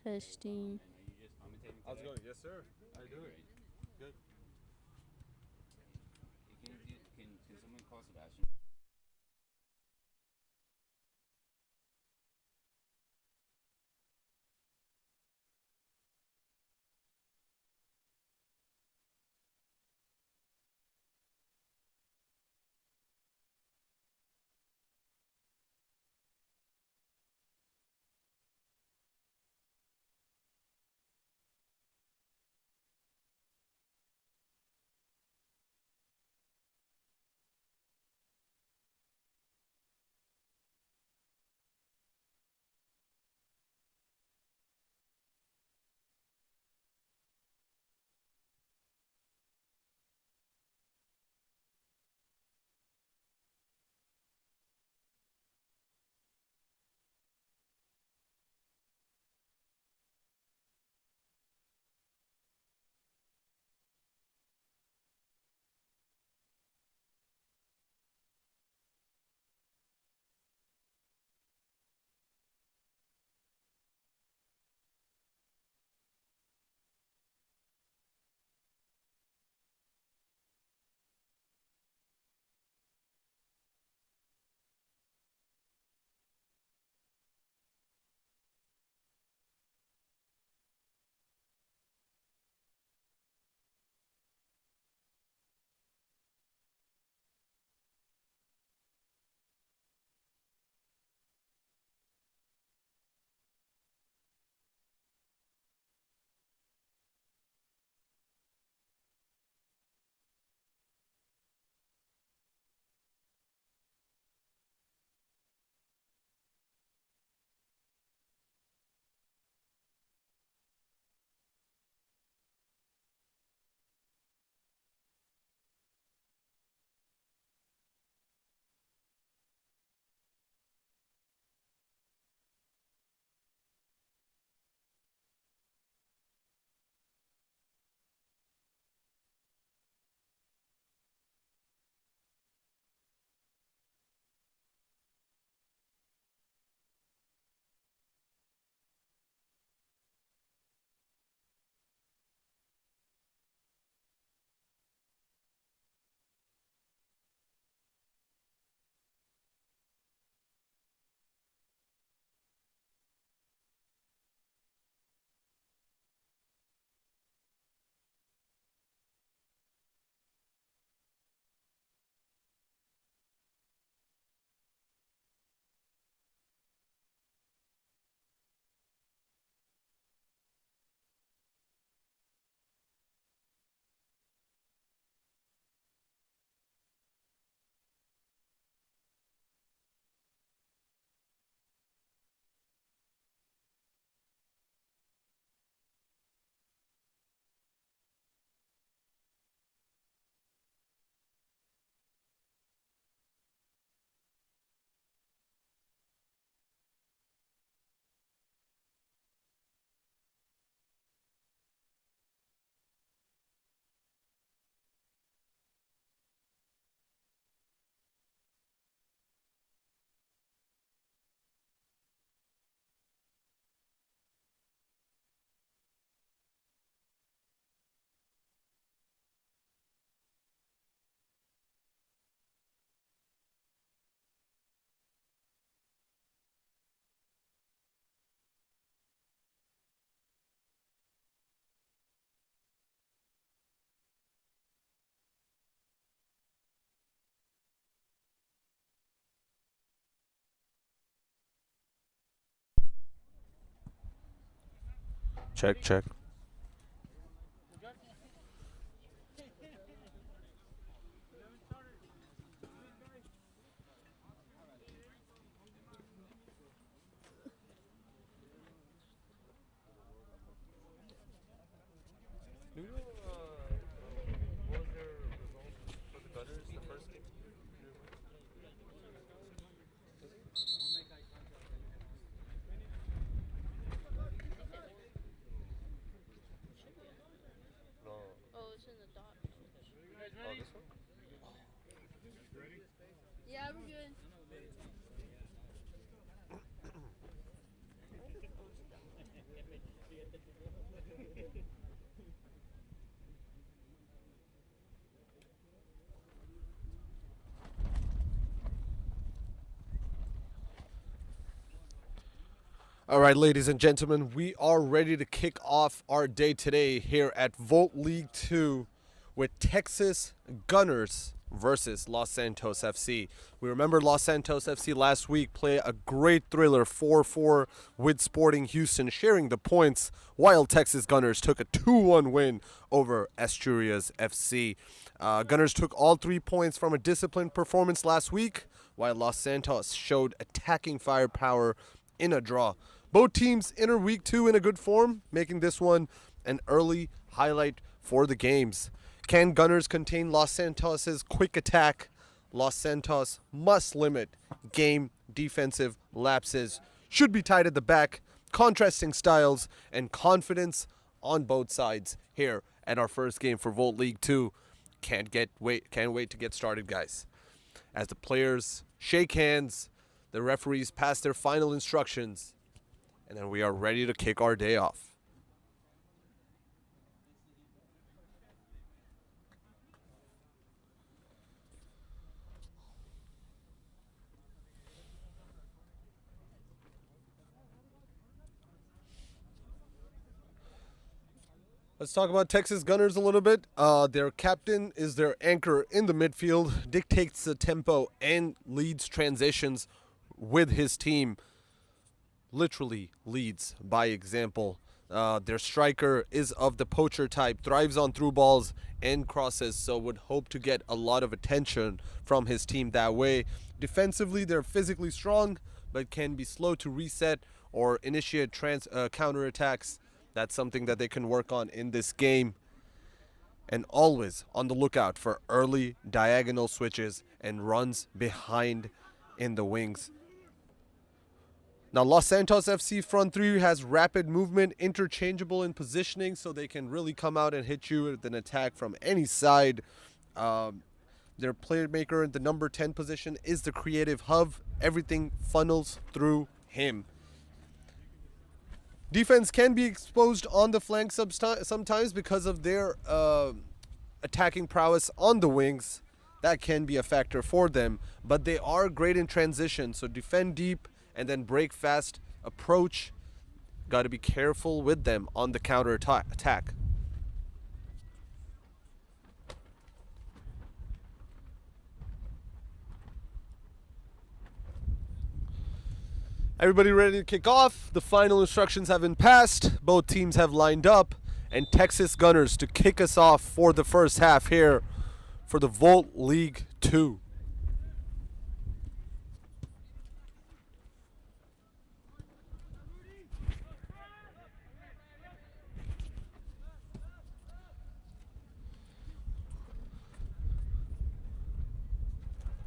Testing. How's it going? Yes, sir. I do it. Good. Can someone call Sebastian? Check, check. Do you know what was your result for the Gunners, the first game? All right, ladies and gentlemen, we are ready to kick off our day today here at Volt League 2 with Texas Gunners versus Los Santos FC. We remember Los Santos FC last week play a great thriller 4-4 with Sporting Houston sharing the points, while Texas Gunners took a 2-1 win over Asturias FC. Gunners took all 3 points from a disciplined performance last week, while Los Santos showed attacking firepower in a draw. Both teams enter week 2 in a good form, making this one an early highlight for the games. Can Gunners contain Los Santos's quick attack? Los Santos must limit game defensive lapses. Should be tight at the back, contrasting styles, and confidence on both sides here at our first game for Volt League 2. Can't wait to get started, guys. As the players shake hands, the referees pass their final instructions, and then we are ready to kick our day off. Let's talk about Texas Gunners a little bit. Their captain is their anchor in the midfield, dictates the tempo and leads transitions with his team. Literally leads by example. Their striker is of the poacher type, thrives on through balls and crosses, so would hope to get a lot of attention from his team that way. Defensively, they're physically strong, but can be slow to reset or initiate counterattacks. That's something that they can work on in this game. And always on the lookout for early diagonal switches and runs behind in the wings. Now, Los Santos FC front three has rapid movement, interchangeable in positioning, so they can really come out and hit you with an attack from any side. Their playmaker in the number 10 position is the creative hub. Everything funnels through him. Defense can be exposed on the flank sometimes because of their attacking prowess on the wings. That can be a factor for them, but they are great in transition, so defend deep and then break fast approach. Got to be careful with them on the counter attack. Everybody ready to kick off? The final instructions have been passed. Both teams have lined up. And Texas Gunners to kick us off for the first half here for the Volt League 2.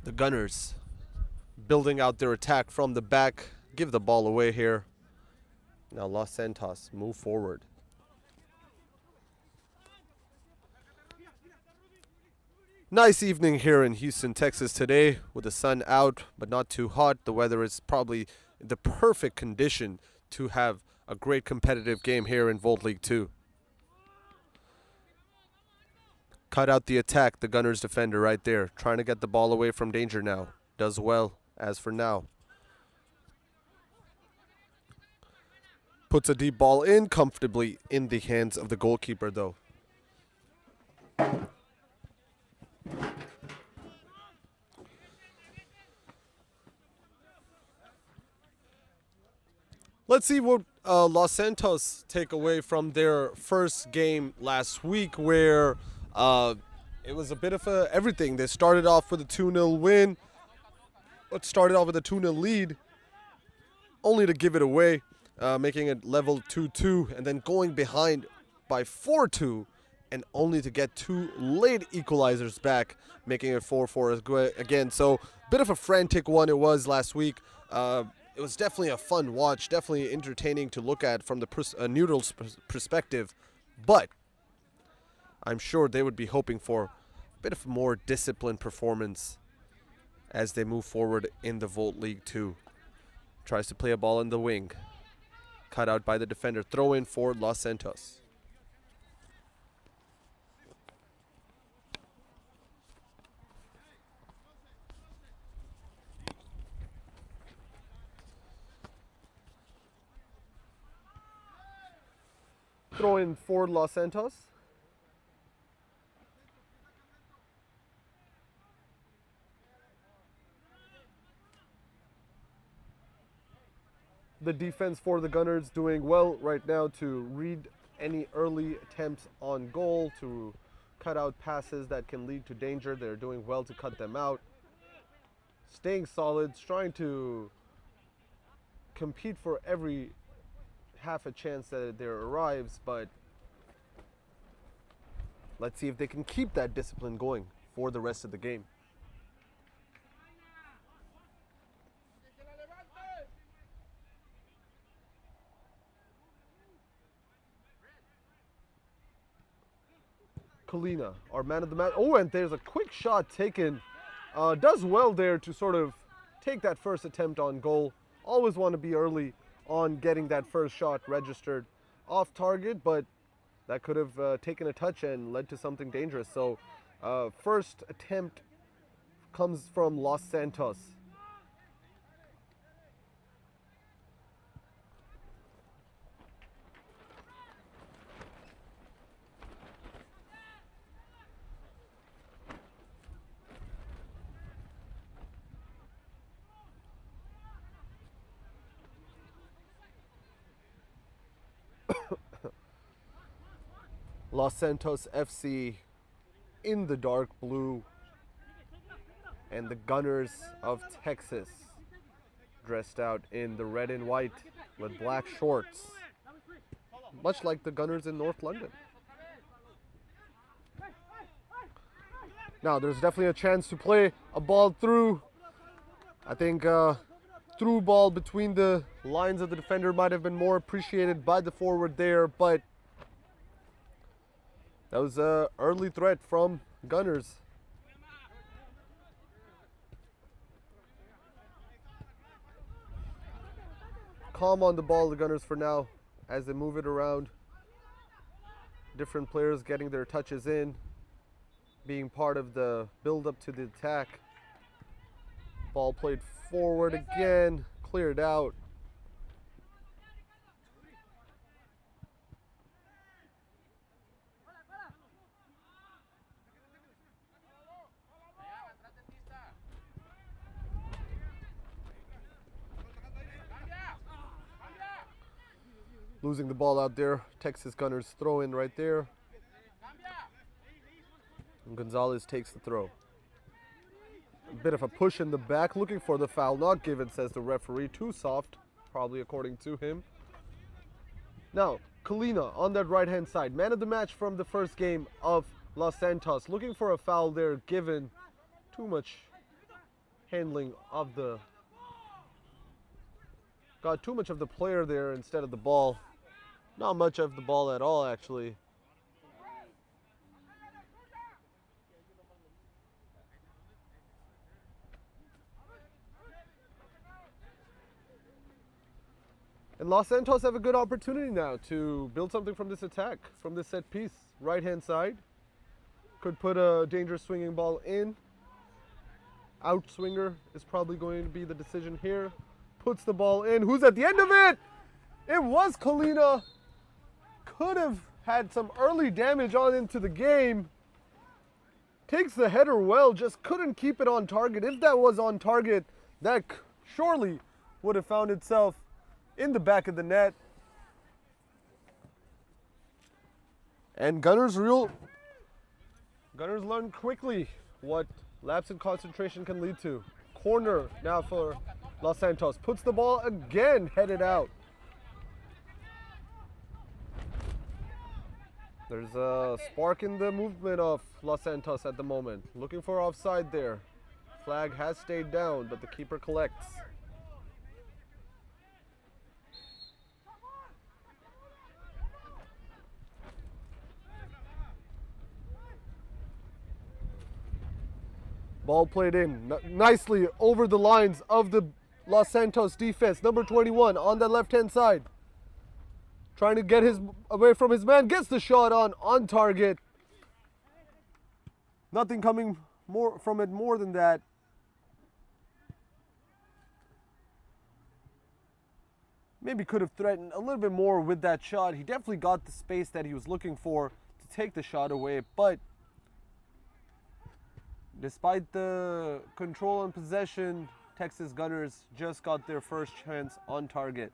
The Gunners building out their attack from the back. Give the ball away here. Now Los Santos move forward. Nice evening here in Houston, Texas today with the sun out but not too hot. The weather is probably the perfect condition to have a great competitive game here in Volt League 2. Cut out the attack, the Gunners defender right there. Trying to get the ball away from danger now. Does well as for now. Puts a deep ball in comfortably in the hands of the goalkeeper though. Let's see what Los Santos take away from their first game last week, where it was a bit of everything. They started off with a 2-0 win. Started off with a 2-0 lead, only to give it away, making it level 2-2, and then going behind by 4-2, and only to get 2 late equalizers back, making it 4-4 again. So, bit of a frantic one it was last week. It was definitely a fun watch, definitely entertaining to look at from the neutral perspective, but I'm sure they would be hoping for a bit of a more disciplined performance as they move forward in the Volt League 2. Tries to play a ball in the wing. Cut out by the defender. Throw in for Los Santos. Throw in for Los Santos. The defense for the Gunners doing well right now to read any early attempts on goal, to cut out passes that can lead to danger. They're doing well to cut them out. Staying solid, trying to compete for every half a chance that there arrives, but let's see if they can keep that discipline going for the rest of the game. Kalina, our man of the match. Oh, and there's a quick shot taken. Does well there to sort of take that first attempt on goal. Always want to be early on getting that first shot registered off target, but that could have taken a touch and led to something dangerous. So first attempt comes from Los Santos. Los Santos FC in the dark blue, and the Gunners of Texas dressed out in the red and white with black shorts, much like the Gunners in North London. Now there's definitely a chance to play a ball through. I think through ball between the lines of the defender might have been more appreciated by the forward there, but that was an early threat from Gunners. Calm on the ball, the Gunners, for now, as they move it around. Different players getting their touches in, being part of the build-up to the attack. Ball played forward again, cleared out. Losing the ball out there. Texas Gunners throw in right there. And Gonzalez takes the throw. A bit of a push in the back, looking for the foul. Not given, says the referee. Too soft, probably according to him. Now, Kalina on that right-hand side. Man of the match from the first game of Los Santos. Looking for a foul there, given too much handling of the... Got too much of the player there instead of the ball. Not much of the ball at all, actually. And Los Santos have a good opportunity now to build something from this attack, from this set piece. Right-hand side. Could put a dangerous swinging ball in. Outswinger is probably going to be the decision here. Puts the ball in. Who's at the end of it? It was Kalina. Could have had some early damage on into the game. Takes the header well, just couldn't keep it on target. If that was on target, that surely would have found itself in the back of the net. And Gunners learn quickly what lapse in concentration can lead to. Corner now for Los Santos. Puts the ball again, headed out. There's a spark in the movement of Los Santos at the moment. Looking for offside there. Flag has stayed down, but the keeper collects. Ball played in nicely over the lines of the Los Santos defense. Number 21 on the left-hand side. Trying to get away from his man. Gets the shot on target. Nothing coming more from it more than that. maybe could have threatened a little bit more with that shot. He definitely got the space that he was looking for to take the shot away, but despite the control and possession, Texas Gunners just got their first chance on target.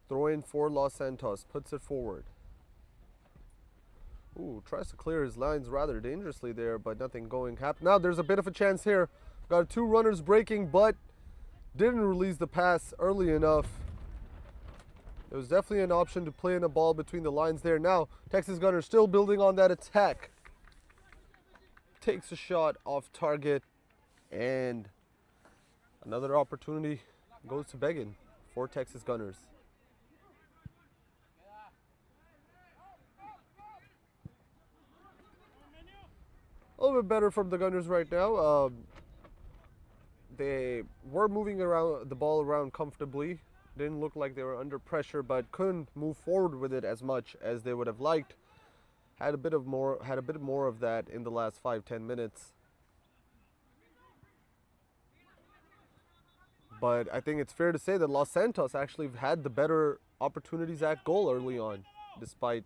Throw in for Los Santos, puts it forward. Ooh, tries to clear his lines rather dangerously there, but nothing going happen. Now there's a bit of a chance here. Got two runners breaking, but didn't release the pass early enough. There was definitely an option to play in a ball between the lines there. Now, Texas Gunners still building on that attack. Takes a shot off target, and another opportunity goes to Beggin for Texas Gunners. A little bit better from the Gunners right now. They were moving around the ball around comfortably. Didn't look like they were under pressure, but couldn't move forward with it as much as they would have liked. Had a bit more of that in the last 5-10 minutes. But I think it's fair to say that Los Santos actually had the better opportunities at goal early on, despite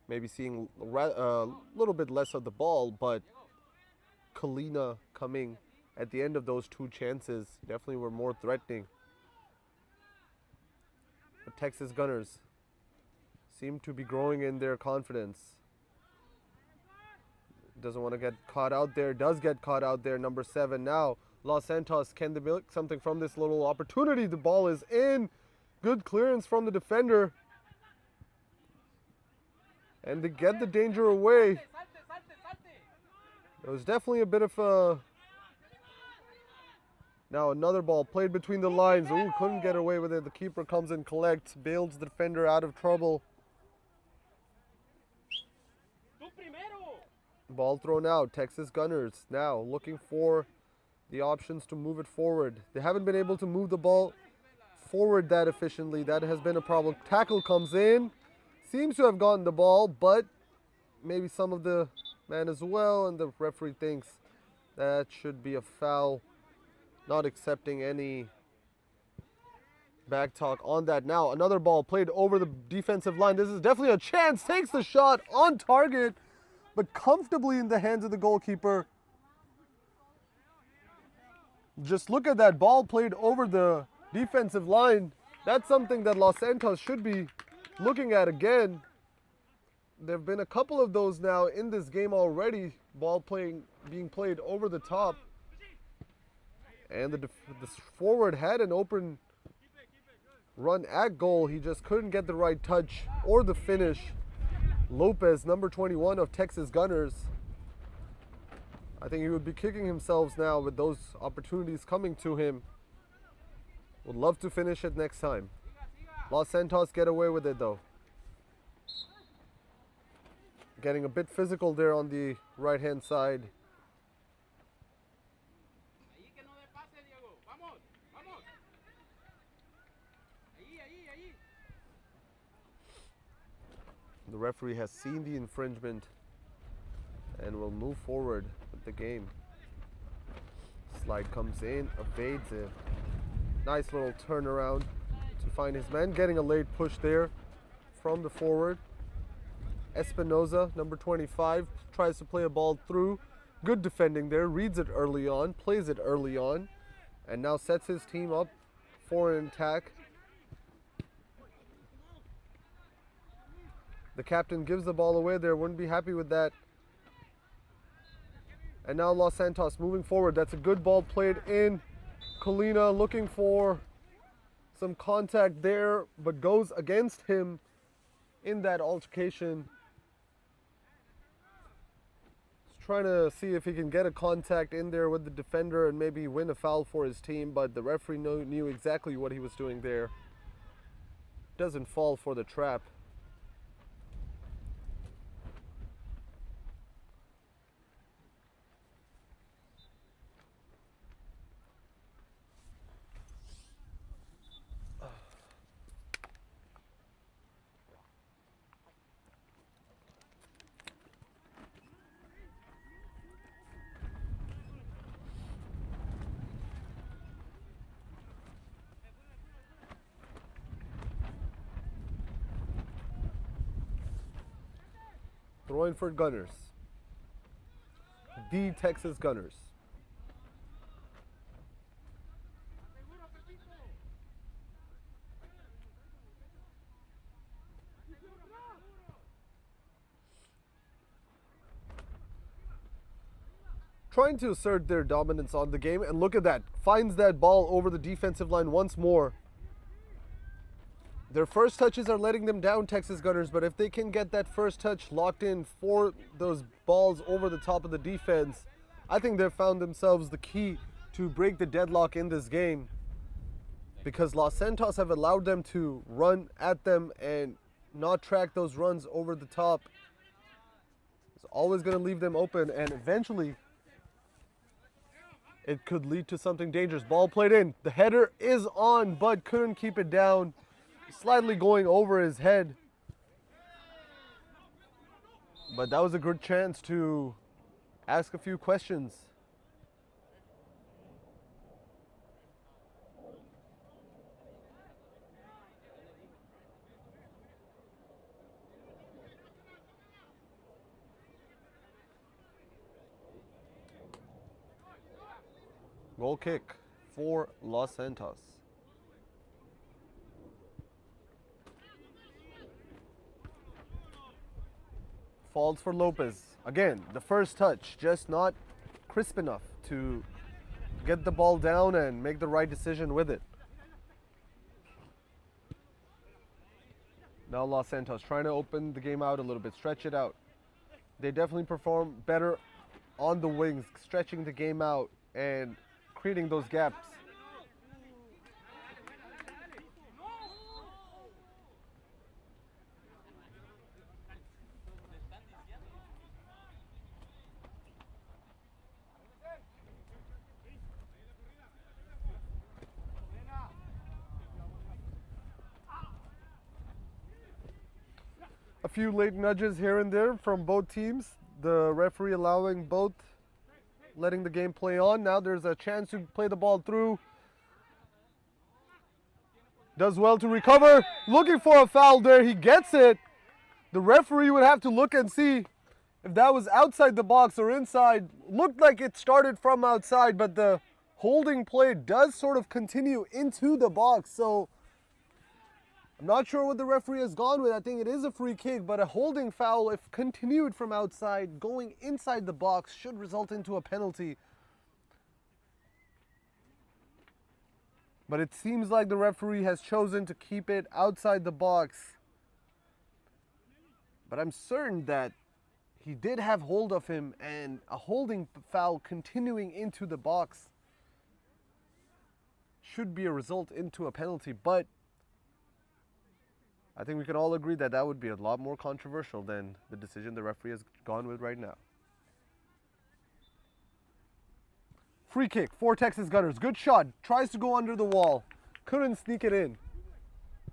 maybe seeing a little bit less of the ball, but Kalina coming at the end of those two chances definitely were more threatening. But Texas Gunners seem to be growing in their confidence. Doesn't want to get caught out there, does get caught out there, number 7 now. Los Santos, can they milk something from this little opportunity? The ball is in. Good clearance from the defender. And they get the danger away. It was definitely a bit of a... Now another ball played between the lines. Ooh, couldn't get away with it. The keeper comes and collects, bails the defender out of trouble. Ball thrown out. Texas Gunners now looking for the options to move it forward. They haven't been able to move the ball forward that efficiently. That has been a problem. Tackle comes in. Seems to have gotten the ball, but maybe some of the man as well, and the referee thinks that should be a foul. Not accepting any back talk on that. Now another ball played over the defensive line. This is definitely a chance. Takes the shot on target, but comfortably in the hands of the goalkeeper. Just look at that ball played over the defensive line. That's something that Los Santos should be looking at again. There have been a couple of those now in this game already. Ball being played over the top. And the forward had an open run at goal. He just couldn't get the right touch or the finish. Lopez, number 21 of Texas Gunners. I think he would be kicking himself now with those opportunities coming to him. Would love to finish it next time. Los Santos get away with it though. Getting a bit physical there on the right-hand side. The referee has seen the infringement and will move forward with the game. Slide comes in, evades it. Nice little turnaround to find his man. Getting a late push there from the forward. Espinoza, number 25, tries to play a ball through. Good defending there, reads it early on, plays it early on, and now sets his team up for an attack. The captain gives the ball away there, wouldn't be happy with that. And now Los Santos moving forward. That's a good ball played in. Kalina looking for some contact there, but goes against him in that altercation. He's trying to see if he can get a contact in there with the defender and maybe win a foul for his team, but the referee knew exactly what he was doing there. Doesn't fall for the trap. Throwing for Gunners. The Texas Gunners. Trying to assert their dominance on the game, and look at that. Finds that ball over the defensive line once more. Their first touches are letting them down, Texas Gunners, but if they can get that first touch locked in for those balls over the top of the defense, I think they've found themselves the key to break the deadlock in this game, because Los Santos have allowed them to run at them and not track those runs over the top. It's always going to leave them open, and eventually it could lead to something dangerous. Ball played in. The header is on, but couldn't keep it down. Slightly going over his head. But that was a good chance to ask a few questions. Goal kick for Los Santos. Falls for Lopez. Again, the first touch, just not crisp enough to get the ball down and make the right decision with it. Now Los Santos trying to open the game out a little bit, stretch it out. They definitely perform better on the wings, stretching the game out and creating those gaps. A few late nudges here and there from both teams. The referee allowing both, letting the game play on. Now there's a chance to play the ball through. Does well to recover. Looking for a foul there. He gets it. The referee would have to look and see if that was outside the box or inside. Looked like it started from outside, but the holding play does sort of continue into the box. So I'm not sure what the referee has gone with. I think it is a free kick, but a holding foul, if continued from outside, going inside the box, should result into a penalty. But it seems like the referee has chosen to keep it outside the box. But I'm certain that he did have hold of him, and a holding foul continuing into the box should be a result into a penalty. But I think we can all agree that that would be a lot more controversial than the decision the referee has gone with right now. Free kick for Texas Gunners. Good shot. Tries to go under the wall. Couldn't sneak it in.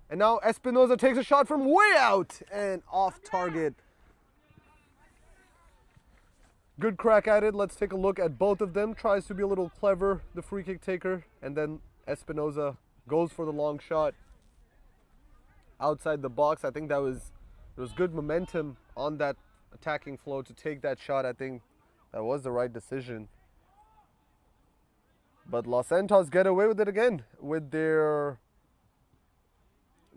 And now Espinoza takes a shot from way out and off target. Good crack at it. Let's take a look at both of them. Tries to be a little clever, the free kick taker. And then Espinoza goes for the long shot outside the box. I think there was good momentum on that attacking flow to take that shot. I think that was the right decision. But Los Santos get away with it again with their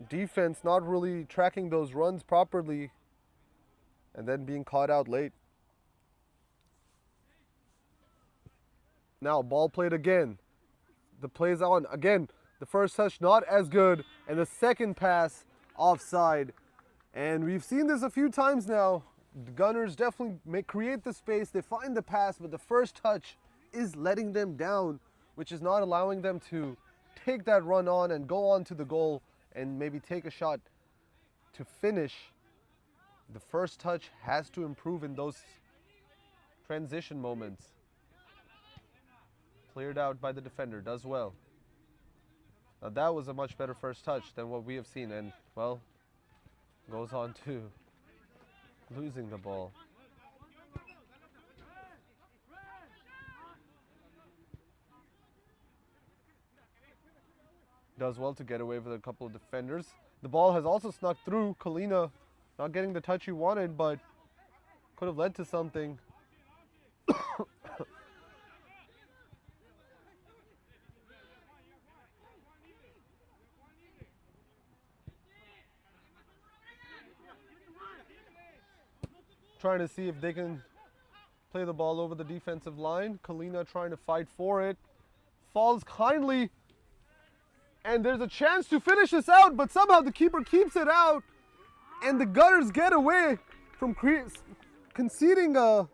defense not really tracking those runs properly and then being caught out late. Now ball played again. The play's on again. The first touch not as good, and the second pass offside. And we've seen this a few times now. The Gunners definitely create the space. They find the pass, but the first touch is letting them down, which is not allowing them to take that run on and go on to the goal and maybe take a shot to finish. The first touch has to improve in those transition moments. Cleared out by the defender, does well. Now that was a much better first touch than what we have seen, and well, goes on to losing the ball. Does well to get away with a couple of defenders. The ball has also snuck through. Kalina not getting the touch he wanted, but Could have led to something. Trying to see if they can play the ball over the defensive line. Kalina trying to fight for it. Falls kindly. And there's a chance to finish this out, but somehow the keeper keeps it out. And the Gunners get away from conceding a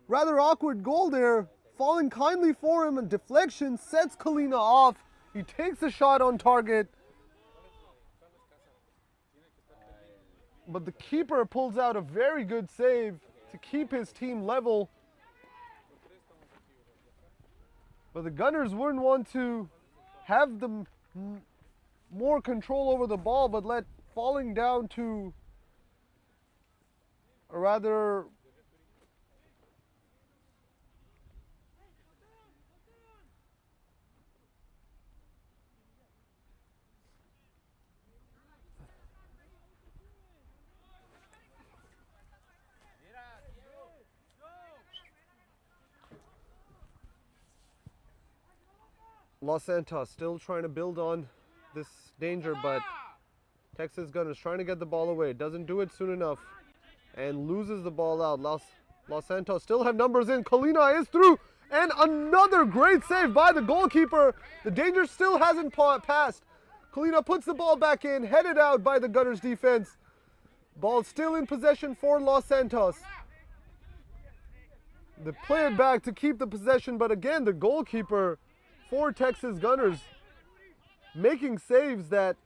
rather awkward goal there. Falling kindly for him, and deflection sets Kalina off. He takes a shot on target. But the keeper pulls out a very good save to keep his team level. But the Gunners wouldn't want to have the more control over the ball, but let falling down to a rather Los Santos still trying to build on this danger, but Texas Gunners trying to get the ball away. Doesn't do it soon enough and loses the ball out. Los Santos still have numbers in. Kalina is through, and another great save by the goalkeeper. The danger still hasn't passed. Kalina puts the ball back in, headed out by the Gunners defense. Ball still in possession for Los Santos. They play it back to keep the possession, but again, the goalkeeper for Texas Gunners making saves that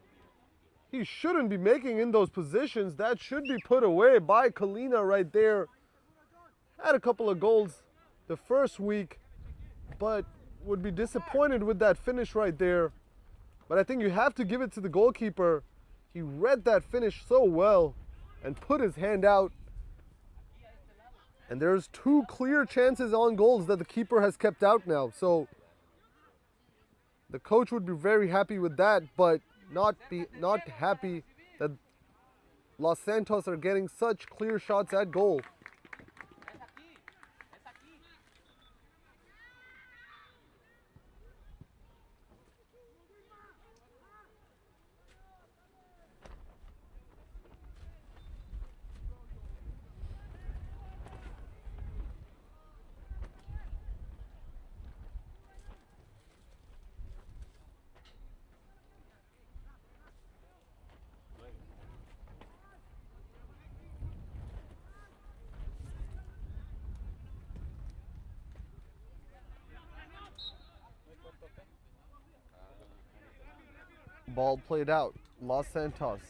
he shouldn't be making in those positions. That should be put away by Kalina right there. Had a couple of goals the first week, but would be disappointed with that finish right there. But I think you have to give it to the goalkeeper. He read that finish so well and put his hand out. And there's two clear chances on goals that the keeper has kept out now. So the coach would be very happy with that, but not happy that Los Santos are getting such clear shots at goal. Ball played out. Los Santos.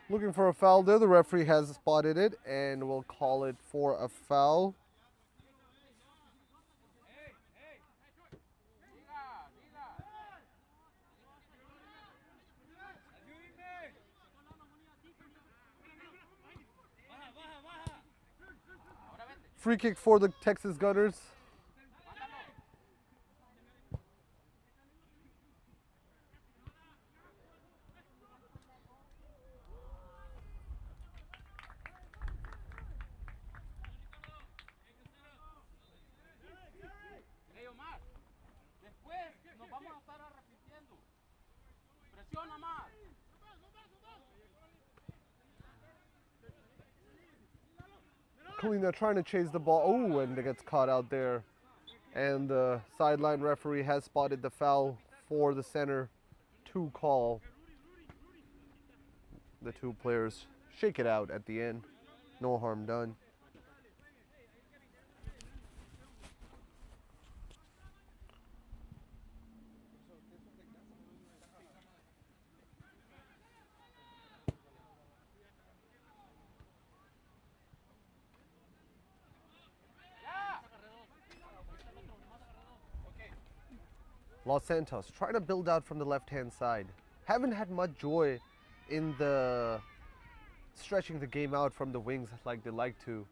Looking for a foul there. The referee has spotted it and will call it for a foul. Free kick for the Texas Gunners. Kalina trying to chase the ball. Oh, and it gets caught out there. And the sideline referee has spotted the foul for the center to call. The two players shake it out at the end. No harm done. Los Santos trying to build out from the left-hand side. Haven't had much joy in the stretching the game out from the wings like they like to,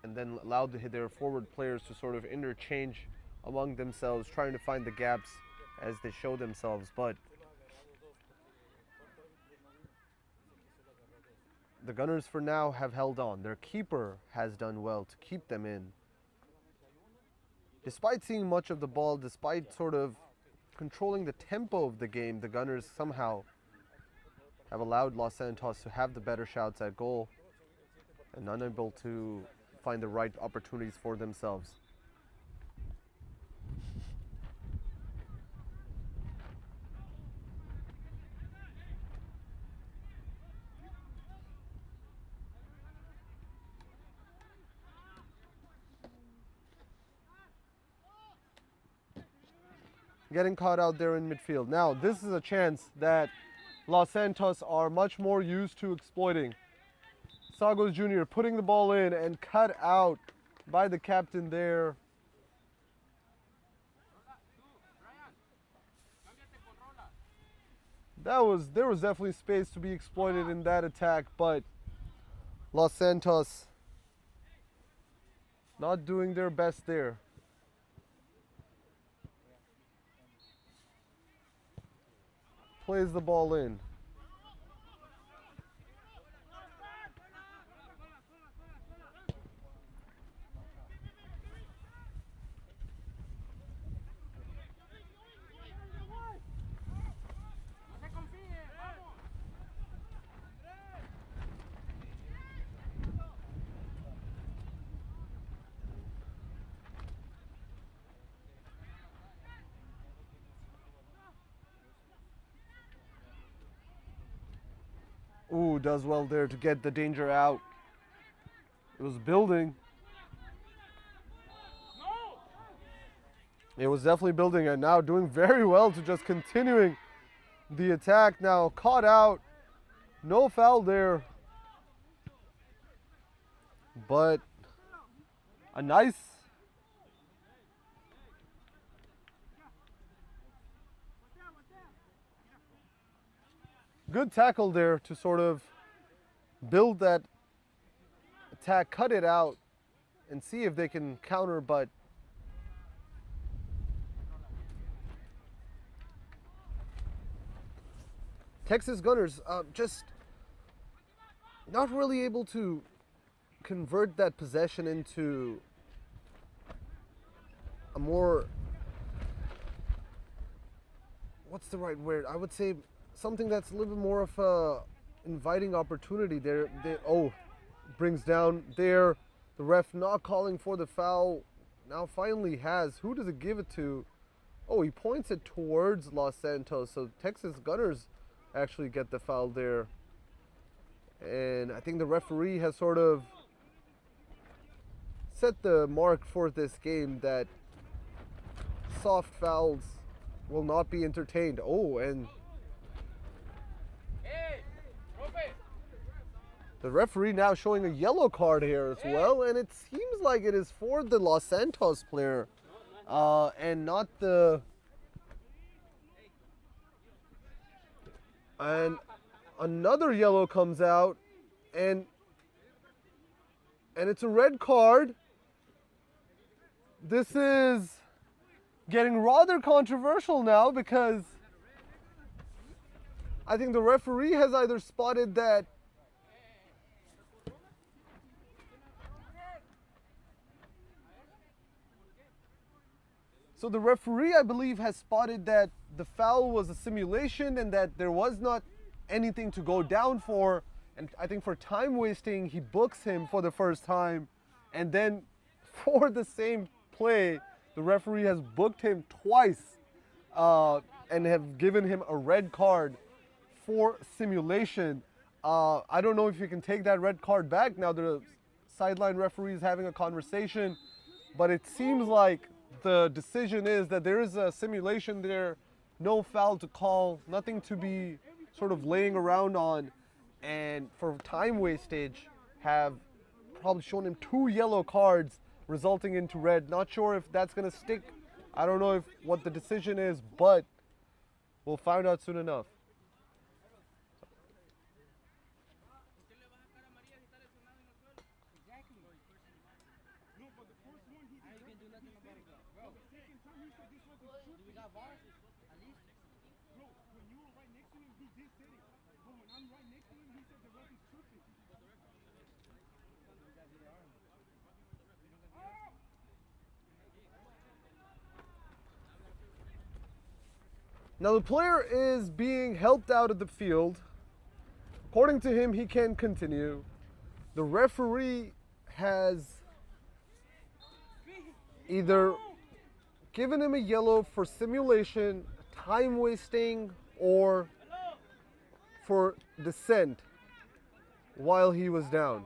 and then allowed their forward players to sort of interchange among themselves, trying to find the gaps as they show themselves. But the Gunners for now have held on. Their keeper has done well to keep them in. Despite seeing much of the ball, despite sort of controlling the tempo of the game, the Gunners somehow have allowed Los Santos to have the better shots at goal and unable to find the right opportunities for themselves. Getting caught out there in midfield. Now, this is a chance that Los Santos are much more used to exploiting. Sagos Jr. putting the ball in and cut out by the captain there. There was definitely space to be exploited in that attack, but Los Santos not doing their best there. Plays the ball in. Ooh, does well there to get the danger out. It was building. It was definitely building and now doing very well to just continuing the attack. Now caught out. No foul there. But a nice good tackle there to sort of build that attack, cut it out, and see if they can counter, but Texas Gunners just not really able to convert that possession into a more, what's the right word? I would say something that's a little bit more of a inviting opportunity there. Brings down there. The ref not calling for the foul. Now finally has. Who does it give it to? Oh, he points it towards Los Santos. So Texas Gunners actually get the foul there. And I think the referee has sort of set the mark for this game that soft fouls will not be entertained. Oh, and the referee now showing a yellow card here as well, and it seems like it is for the Los Santos player and not the... And another yellow comes out, and it's a red card. This is getting rather controversial now because I think the referee has either spotted that the referee, I believe, has spotted that the foul was a simulation and that there was not anything to go down for. And I think for time wasting, he books him for the first time. And then for the same play, the referee has booked him twice and have given him a red card for simulation. I don't know if you can take that red card back. Now the sideline referee is having a conversation, but it seems like the decision is that there is a simulation there, no foul to call, nothing to be sort of laying around on, and for time wastage have probably shown him 2 yellow cards resulting into red. Not sure if that's going to stick. I don't know what the decision is, but we'll find out soon enough. Now the player is being helped out of the field. According to him, he can continue. The referee has either given him a yellow for simulation, time wasting, or for dissent while he was down.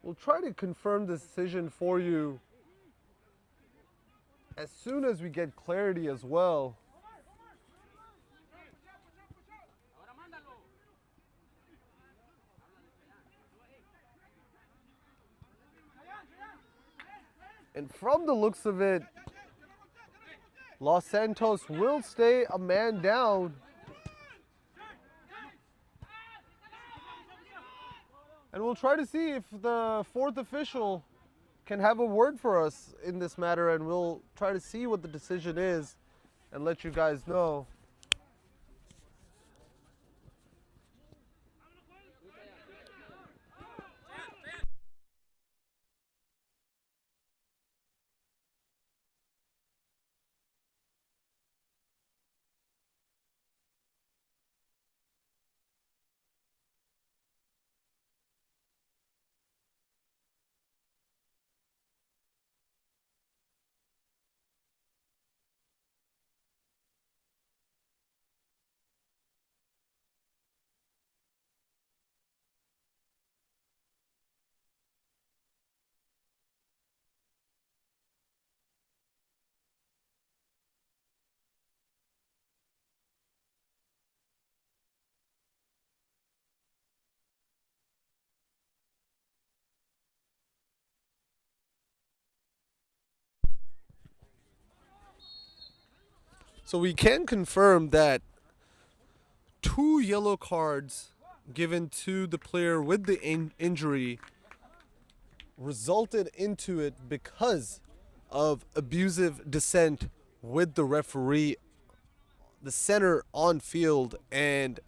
We'll try to confirm the decision for you as soon as we get clarity as well. And from the looks of it, Los Santos will stay a man down. And we'll try to see if the fourth official can have a word for us in this matter, and we'll try to see what the decision is and let you guys know. So we can confirm that 2 yellow cards given to the player with the injury resulted into it because of abusive dissent with the referee, the center on field, and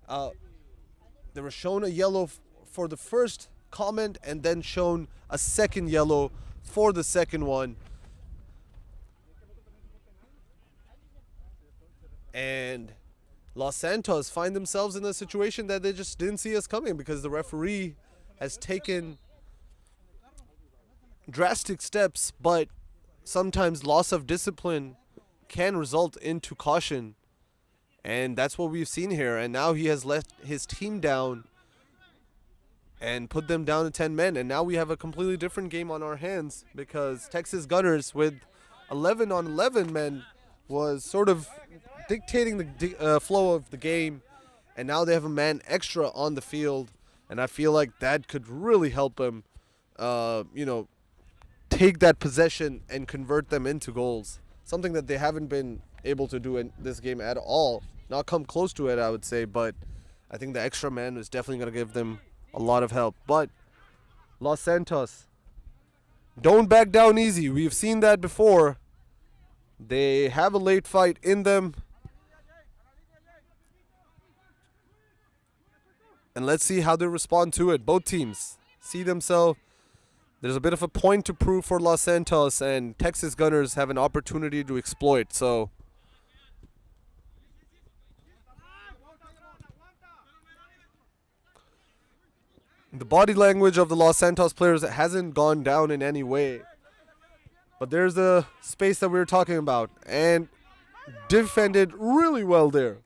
they were shown a yellow for the first comment and then shown a second yellow for the second one. And Los Santos find themselves in a situation that they just didn't see us coming because the referee has taken drastic steps, but sometimes loss of discipline can result into caution. And that's what we've seen here. And now he has let his team down and put them down to 10 men. And now we have a completely different game on our hands because Texas Gunners with 11 on 11 men was sort of dictating the flow of the game, and now they have a man extra on the field, and I feel like that could really help them, take that possession and convert them into goals. Something that they haven't been able to do in this game at all. Not come close to it, I would say, but I think the extra man is definitely going to give them a lot of help. But Los Santos, don't back down easy. We've seen that before. They have a late fight in them. And let's see how they respond to it. Both teams see themselves There's a bit of a point to prove for Los Santos, and Texas Gunners have an opportunity to exploit. So the body language of the Los Santos players hasn't gone down in any way. But there's the space that we were talking about, and defended really well there.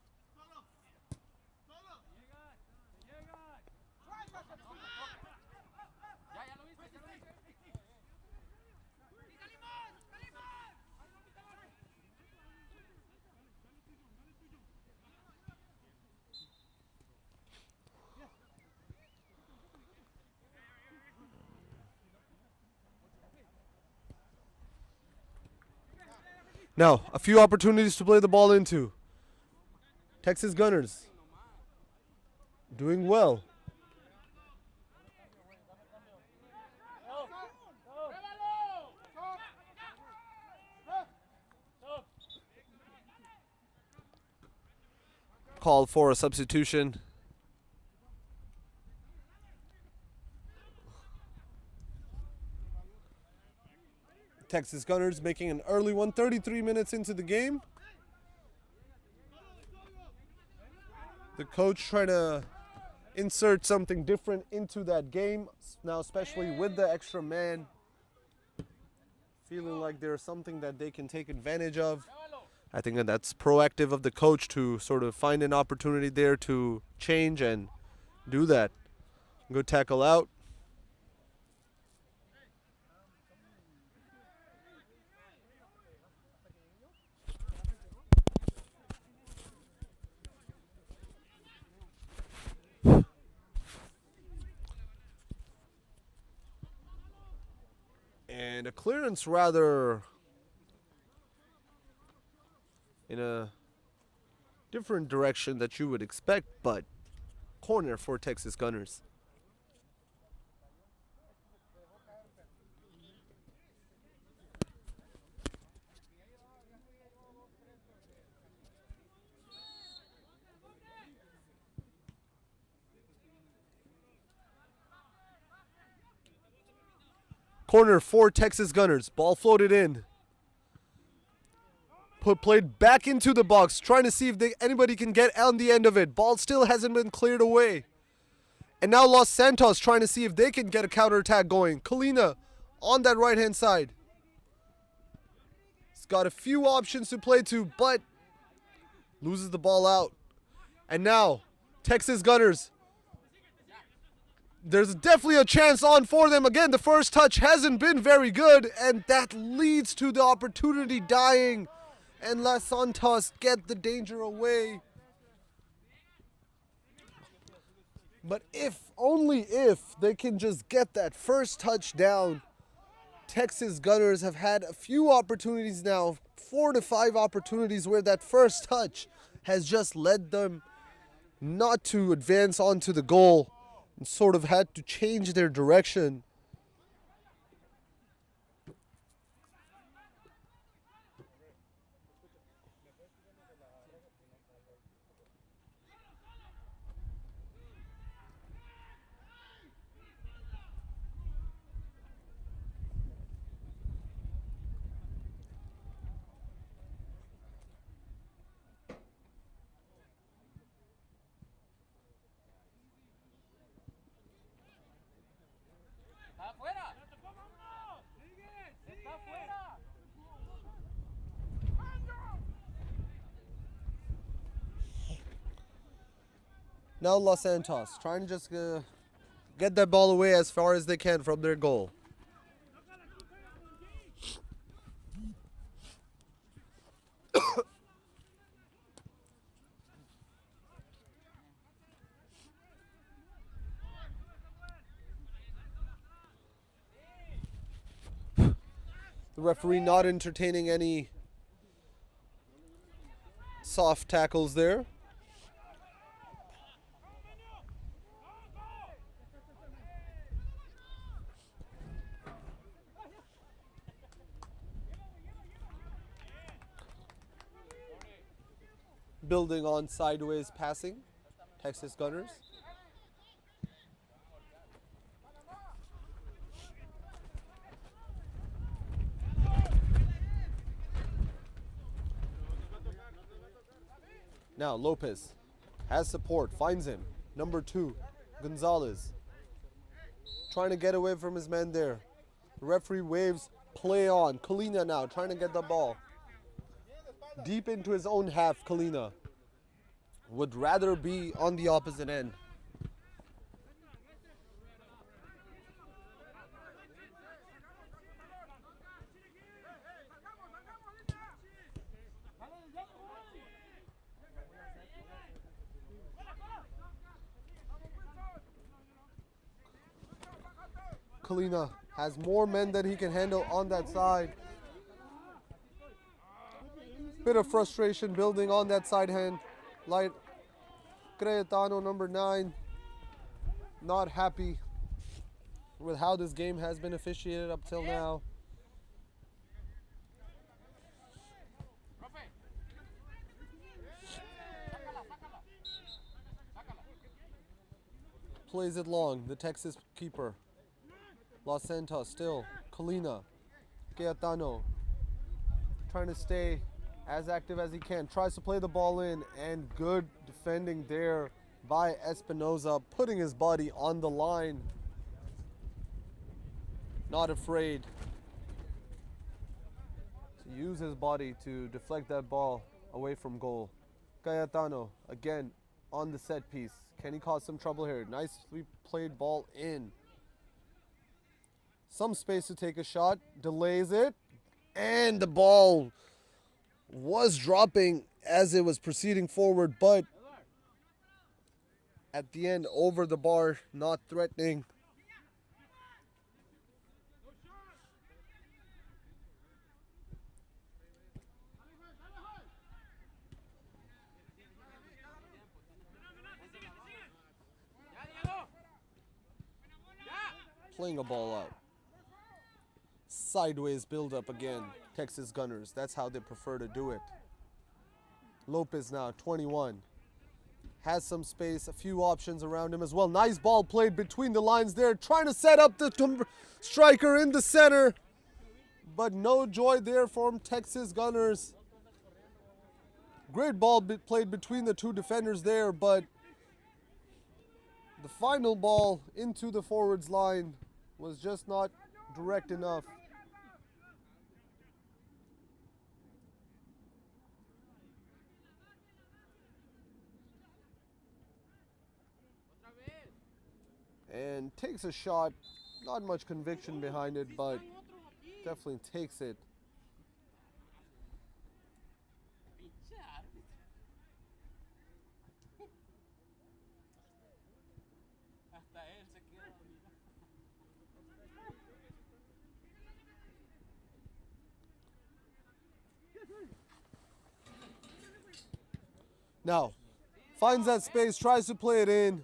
Now, a few opportunities to play the ball into. Texas Gunners doing well. Called for a substitution. Texas Gunners making an early one, 33 minutes into the game. The coach trying to insert something different into that game, now especially with the extra man. Feeling like there's something that they can take advantage of. I think that that's proactive of the coach to sort of find an opportunity there to change and do that. Good tackle out. And a clearance rather in a different direction that you would expect, but corner for Texas Gunners. Corner for Texas Gunners. Ball floated in. Played back into the box, trying to see if anybody can get on the end of it. Ball still hasn't been cleared away. And now Los Santos trying to see if they can get a counterattack going. Kalina on that right-hand side. He's got a few options to play to, but loses the ball out. And now, Texas Gunners. There's definitely a chance on for them. Again, the first touch hasn't been very good, and that leads to the opportunity dying. And Los Santos get the danger away. But if, only if, they can just get that first touchdown. Texas Gunners have had a few opportunities now, 4 to 5 opportunities where that first touch has just led them not to advance onto the goal and sort of had to change their direction. Now Los Santos trying to just get that ball away as far as they can from their goal. The referee not entertaining any soft tackles there. Building on sideways passing, Texas Gunners. Now Lopez has support, finds him. Number 2, Gonzalez. Trying to get away from his men there. The referee waves, play on. Kalina now trying to get the ball. Deep into his own half, Kalina. Would rather be on the opposite end. Kalina has more men than he can handle on that side. Bit of frustration building on that side hand. Light Cayetano, number 9, not happy with how this game has been officiated up till now. Plays it long, the Texas keeper. Los Santos still. Kalina. Cayetano. Trying to stay as active as he can. Tries to play the ball in, and good defending there by Espinoza, putting his body on the line. Not afraid to use his body to deflect that ball away from goal. Cayetano again on the set piece. Can he cause some trouble here? Nicely played ball in. Some space to take a shot, delays it, and the ball was dropping as it was proceeding forward, but at the end over the bar, not threatening. Playing a ball out. Sideways build up again. Texas Gunners, that's how they prefer to do it. Lopez now, 21. Has some space, a few options around him as well. Nice ball played between the lines there, trying to set up the striker in the center. But no joy there from Texas Gunners. Great ball played between the two defenders there, but the final ball into the forwards line was just not direct enough. And takes a shot, not much conviction behind it, but definitely takes it. Now, finds that space, tries to play it in.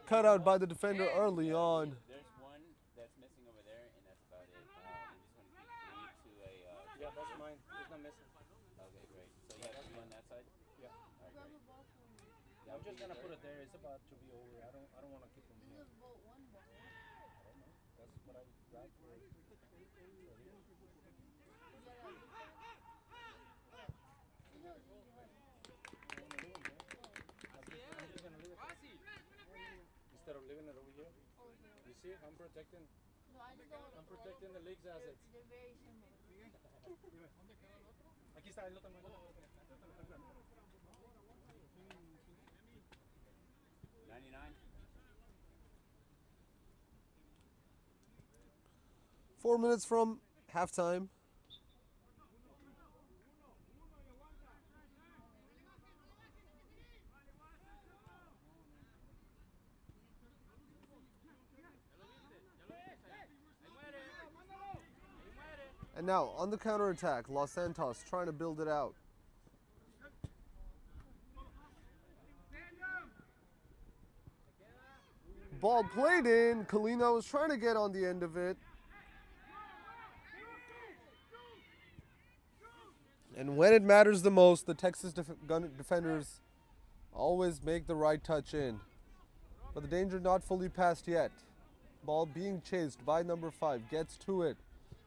Cut out by the defender early on. There's one that's missing over there, and that's about it. We just want to keep 3 to a. Yeah, that's mine. There's no missing. Okay, great. So you have 2 on that side. Yeah. All right, great. I'm just gonna put it there. It's about to be over. I don't want to keep them here. I don't know. That's what I grabbed for. Instead of leaving it over here. You see, I'm protecting. I'm protecting the league's assets. They're very similar. Aquí está el otro. 99. 4 minutes from halftime. And now on the counterattack, Los Santos trying to build it out. Ball played in. Kalina was trying to get on the end of it. And when it matters the most, the Texas defenders always make the right touch in. But the danger not fully passed yet. Ball being chased by number 5. Gets to it.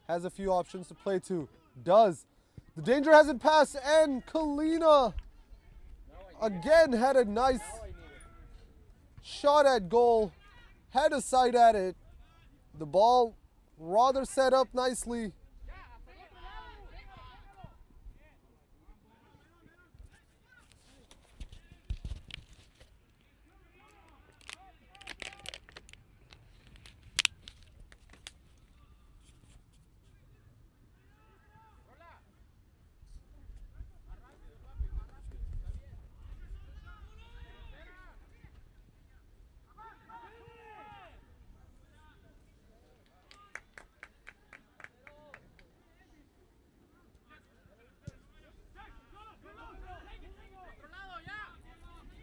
Has a few options to play to. Does. The danger hasn't passed, and Kalina again had a nice shot at goal, had a sight at it. The ball rather set up nicely.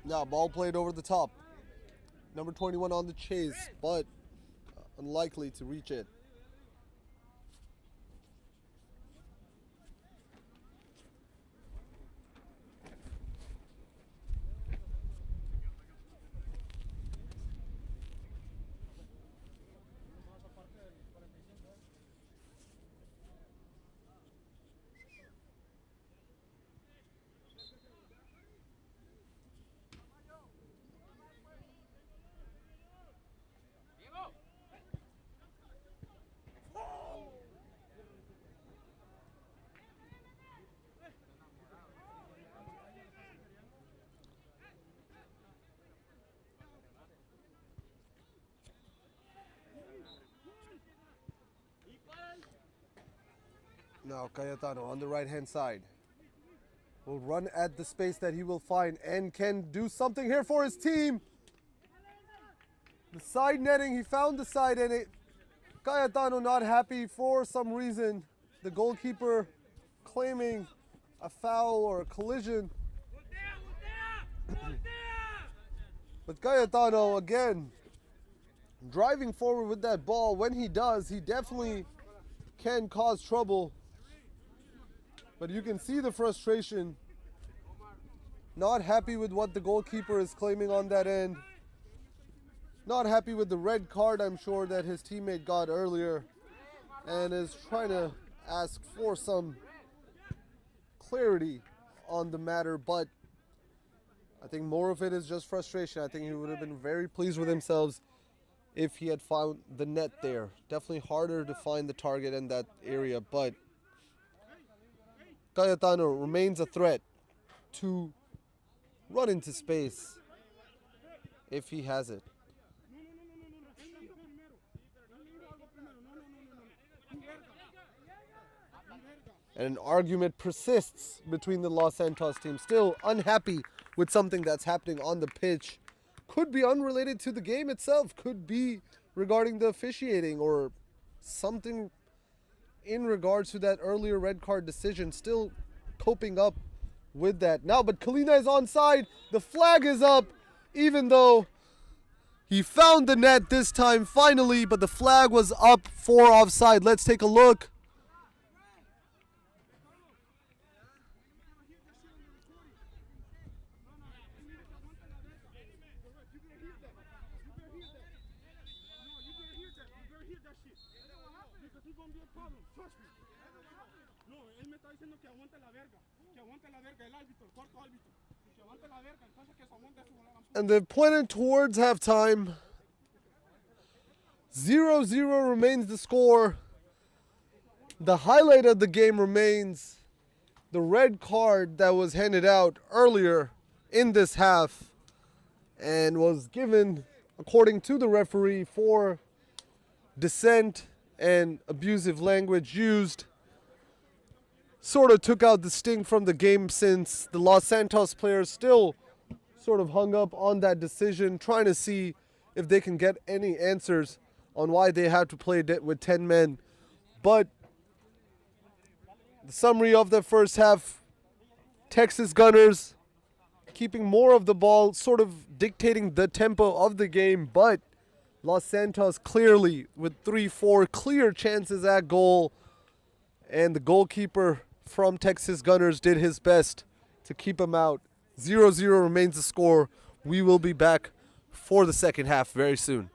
Now, ball played over the top. Number 21 on the chase, but unlikely to reach it. Now Cayetano on the right-hand side will run at the space that he will find and can do something here for his team. The side netting, he found the side in it. Cayetano not happy for some reason. The goalkeeper claiming a foul or a collision. But Cayetano again driving forward with that ball. When he does, he definitely can cause trouble. But you can see the frustration. Not happy with what the goalkeeper is claiming on that end. Not happy with the red card, I'm sure, that his teammate got earlier. And is trying to ask for some clarity on the matter. But I think more of it is just frustration. I think he would have been very pleased with himself if he had found the net there. Definitely harder to find the target in that area, but Cayetano remains a threat to run into space if he has it. And an argument persists between the Los Santos team. Still unhappy with something that's happening on the pitch. Could be unrelated to the game itself. Could be regarding the officiating or something in regards to that earlier red card decision. Still coping up with that now. But Kalina is onside. The flag is up, even though he found the net this time finally. But the flag was up for offside. Let's take a look. And they've pointed towards halftime. 0-0 remains the score. The highlight of the game remains the red card that was handed out earlier in this half and was given, according to the referee, for dissent and abusive language used. Sort of took out the sting from the game, since the Los Santos players still sort of hung up on that decision, trying to see if they can get any answers on why they had to play with 10 men. But the summary of the first half, Texas Gunners keeping more of the ball, sort of dictating the tempo of the game, but Los Santos clearly with 3-4 clear chances at goal, and the goalkeeper from Texas Gunners did his best to keep him out. 0-0 remains the score. We will be back for the second half very soon.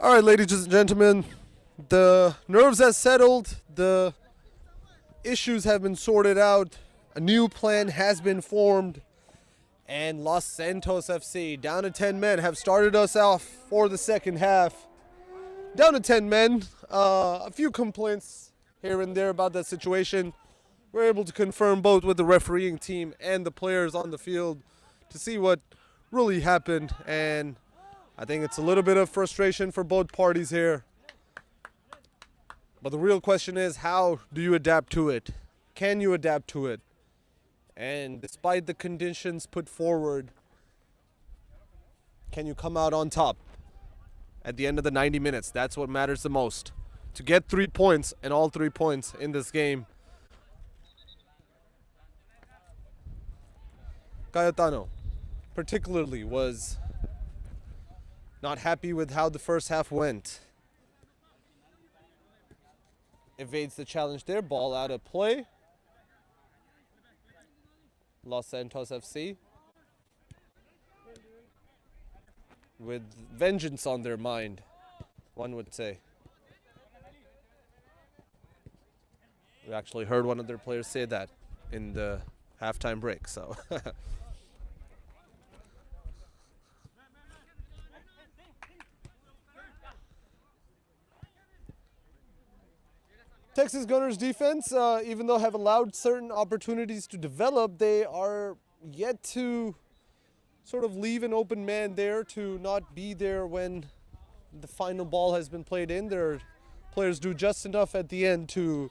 All right, ladies and gentlemen, the nerves have settled. The issues have been sorted out. A new plan has been formed. And Los Santos FC, down to 10 men, have started us off for the second half. Down to 10 men. A few complaints here and there about that situation. We're able to confirm both with the refereeing team and the players on the field to see what really happened. And I think it's a little bit of frustration for both parties here. But the real question is, how do you adapt to it? Can you adapt to it? And despite the conditions put forward, can you come out on top at the end of the 90 minutes? That's what matters the most. To get 3 points, and all 3 points in this game. Cayetano particularly was not happy with how the first half went. Evades the challenge there, ball out of play. Los Santos FC with vengeance on their mind, one would say. We actually heard one of their players say that in the halftime break, so. Texas Gunners defense, even though have allowed certain opportunities to develop, they are yet to sort of leave an open man there to not be there when the final ball has been played in. Their players do just enough at the end to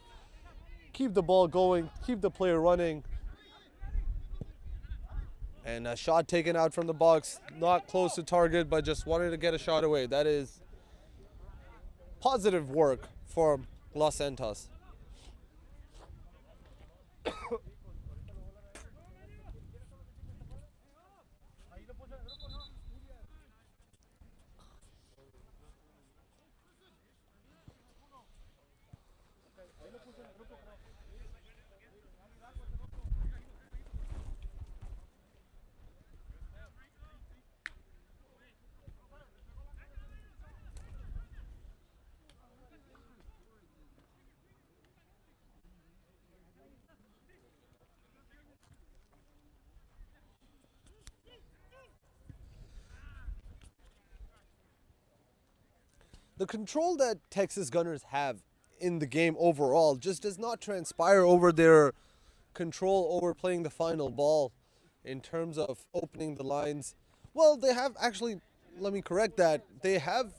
keep the ball going, keep the player running. And a shot taken out from the box, not close to target, but just wanted to get a shot away. That is positive work for Los Santos. The control that Texas Gunners have in the game overall just does not transpire over their control over playing the final ball in terms of opening the lines. Well, they have actually, let me correct that, they have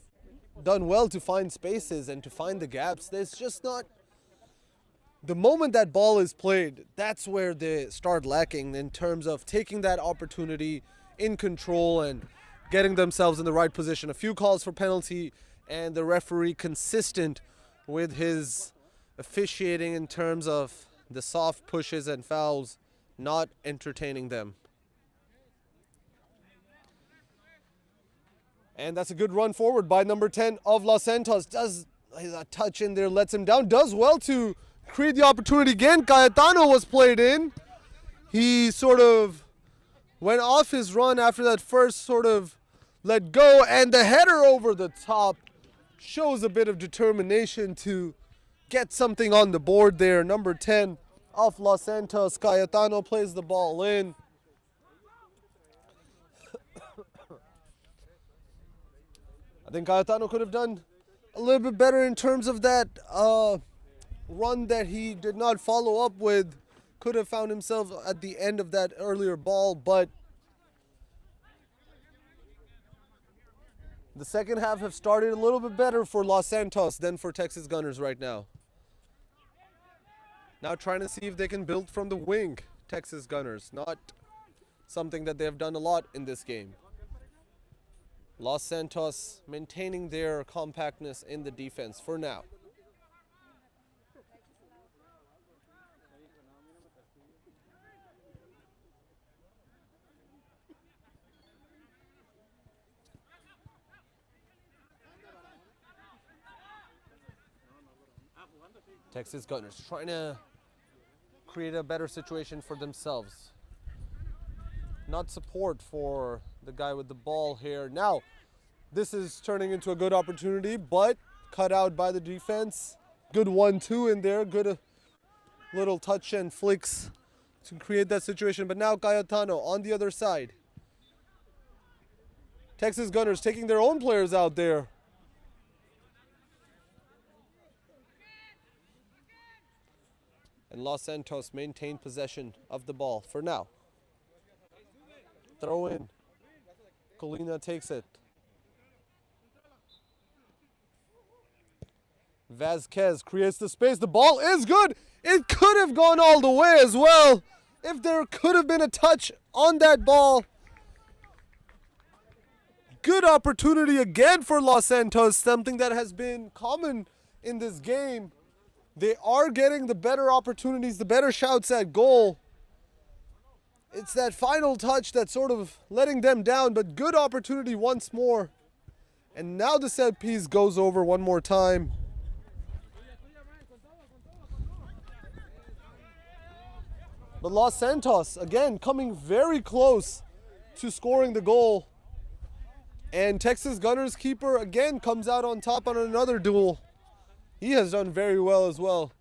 done well to find spaces and to find the gaps. There's just not, the moment that ball is played, that's where they start lacking in terms of taking that opportunity in control and getting themselves in the right position. A few calls for penalty, and the referee consistent with his officiating in terms of the soft pushes and fouls, not entertaining them. And that's a good run forward by number 10 of Los Santos. Does a touch in there, lets him down, does well to create the opportunity again. Cayetano was played in. He sort of went off his run after that first sort of let go, and the header over the top shows a bit of determination to get something on the board there. Number 10 of Los Santos, Cayetano, plays the ball in. I think Cayetano could have done a little bit better in terms of that run that he did not follow up with. Could have found himself at the end of that earlier ball, but the second half have started a little bit better for Los Santos than for Texas Gunners right now. Now trying to see if they can build from the wing, Texas Gunners. Not something that they have done a lot in this game. Los Santos maintaining their compactness in the defense for now. Texas Gunners trying to create a better situation for themselves. Not support for the guy with the ball here. Now, This is turning into a good opportunity, but cut out by the defense. Good 1-2 in there. Good little touch and flicks to create that situation. But now Cayetano on the other side. Texas Gunners taking their own players out there. And Los Santos maintain possession of the ball for now. Throw in. Colina takes it. Vasquez creates the space. The ball is good. It could have gone all the way as well if there could have been a touch on that ball. Good opportunity again for Los Santos, something that has been common in this game. They are getting the better opportunities, the better shouts at goal. It's that final touch that's sort of letting them down, but good opportunity once more. And now the set piece goes over one more time. But Los Santos, again, coming very close to scoring the goal. And Texas Gunners keeper, again, comes out on top on another duel. He has done very well as well,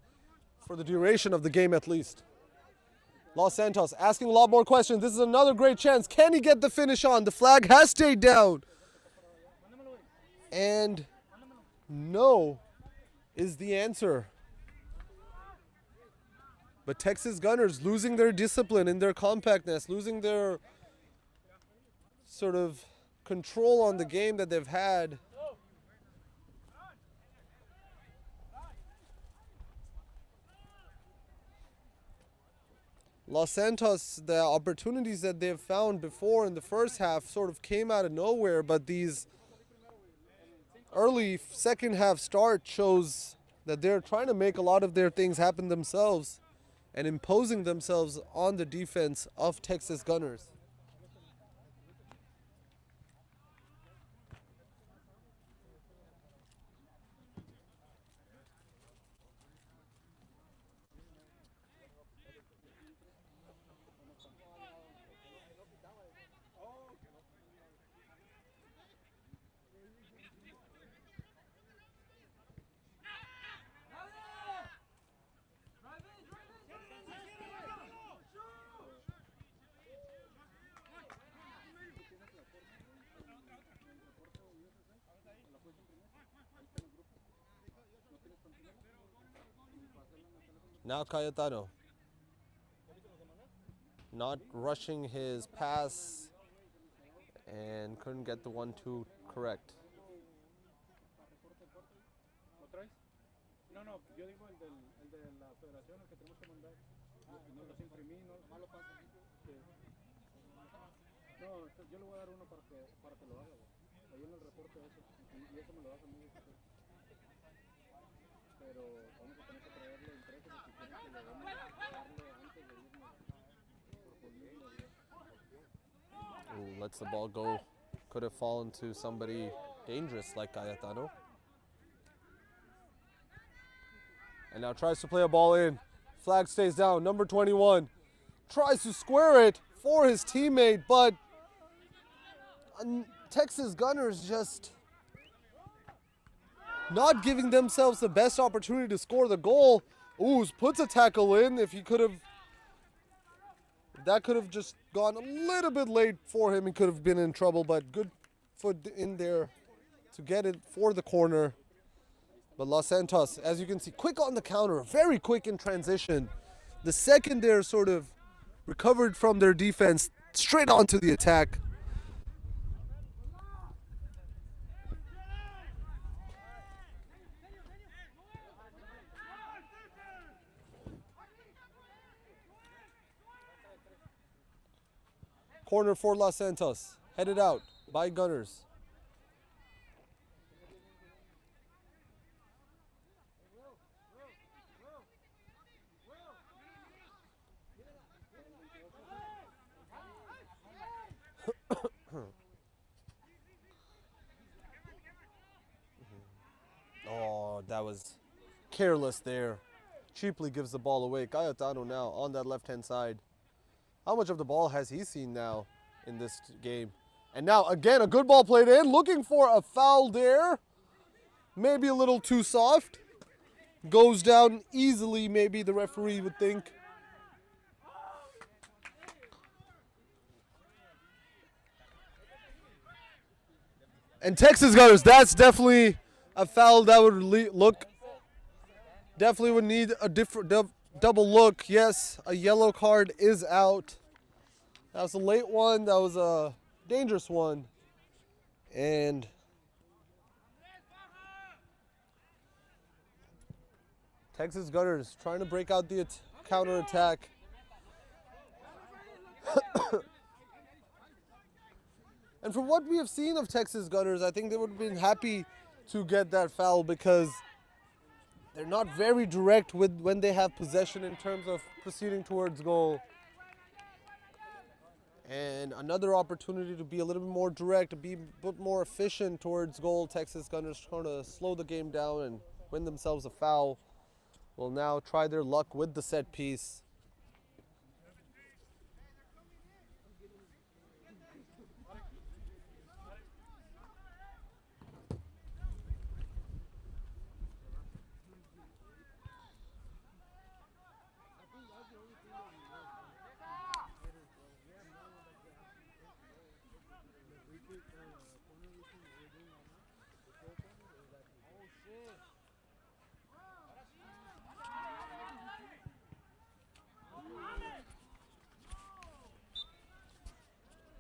for the duration of the game at least. Los Santos asking a lot more questions. This is another great chance. Can he get the finish on? The flag has stayed down. And no is the answer. But Texas Gunners losing their discipline in their compactness, losing their sort of control on the game that they've had. Los Santos, the opportunities that they've found before in the first half sort of came out of nowhere, but these early second half start shows that they're trying to make a lot of their things happen themselves and imposing themselves on the defense of Texas Gunners. Now Cayetano, not rushing his pass and couldn't get the 1-2 correct. ¿Lo traes? No, no, yo digo el de la federación, el que tenemos que mandar. No los imprimí, no. Malo pasa. Sí. No, yo le voy a dar uno para que lo haga, güey. Ahí en el reporte ese. Y eso me lo das a mí. Pero vamos a tener que traerle impresos si quieren que le demos darle antes de irme por ponerlo. Ooh, lets the ball go. Could have fallen to somebody dangerous like Cayetano. And now tries to play a ball in. Flag stays down. Number 21 tries to square it for his teammate, but Texas Gunners just not giving themselves the best opportunity to score the goal. Ooh, puts a tackle in. If that could have just gone a little bit late for him, he could have been in trouble, but good foot in there to get it for the corner. But Los Santos, as you can see, quick on the counter, very quick in transition. The second they're sort of recovered from their defense, straight onto the attack. Corner for Los Santos, headed out by Gunners. Oh, that was careless there. Cheaply gives the ball away. Cayetano now on that left-hand side. How much of the ball has he seen now in this game? And now, again, a good ball played in. Looking for a foul there. Maybe a little too soft. Goes down easily, maybe the referee would think. And Texas Gunners, that's definitely a foul that would look, definitely would need a different double look. Yes, a yellow card is out. That was a late one. That was a dangerous one. And Texas Gunners trying to break out the counterattack. And from what we have seen of Texas Gunners, I think they would have been happy to get that foul because they're not very direct with when they have possession in terms of proceeding towards goal. And another opportunity to be a little bit more direct, to be a bit more efficient towards goal. Texas Gunners trying to slow the game down and win themselves a foul. Will now try their luck with the set piece.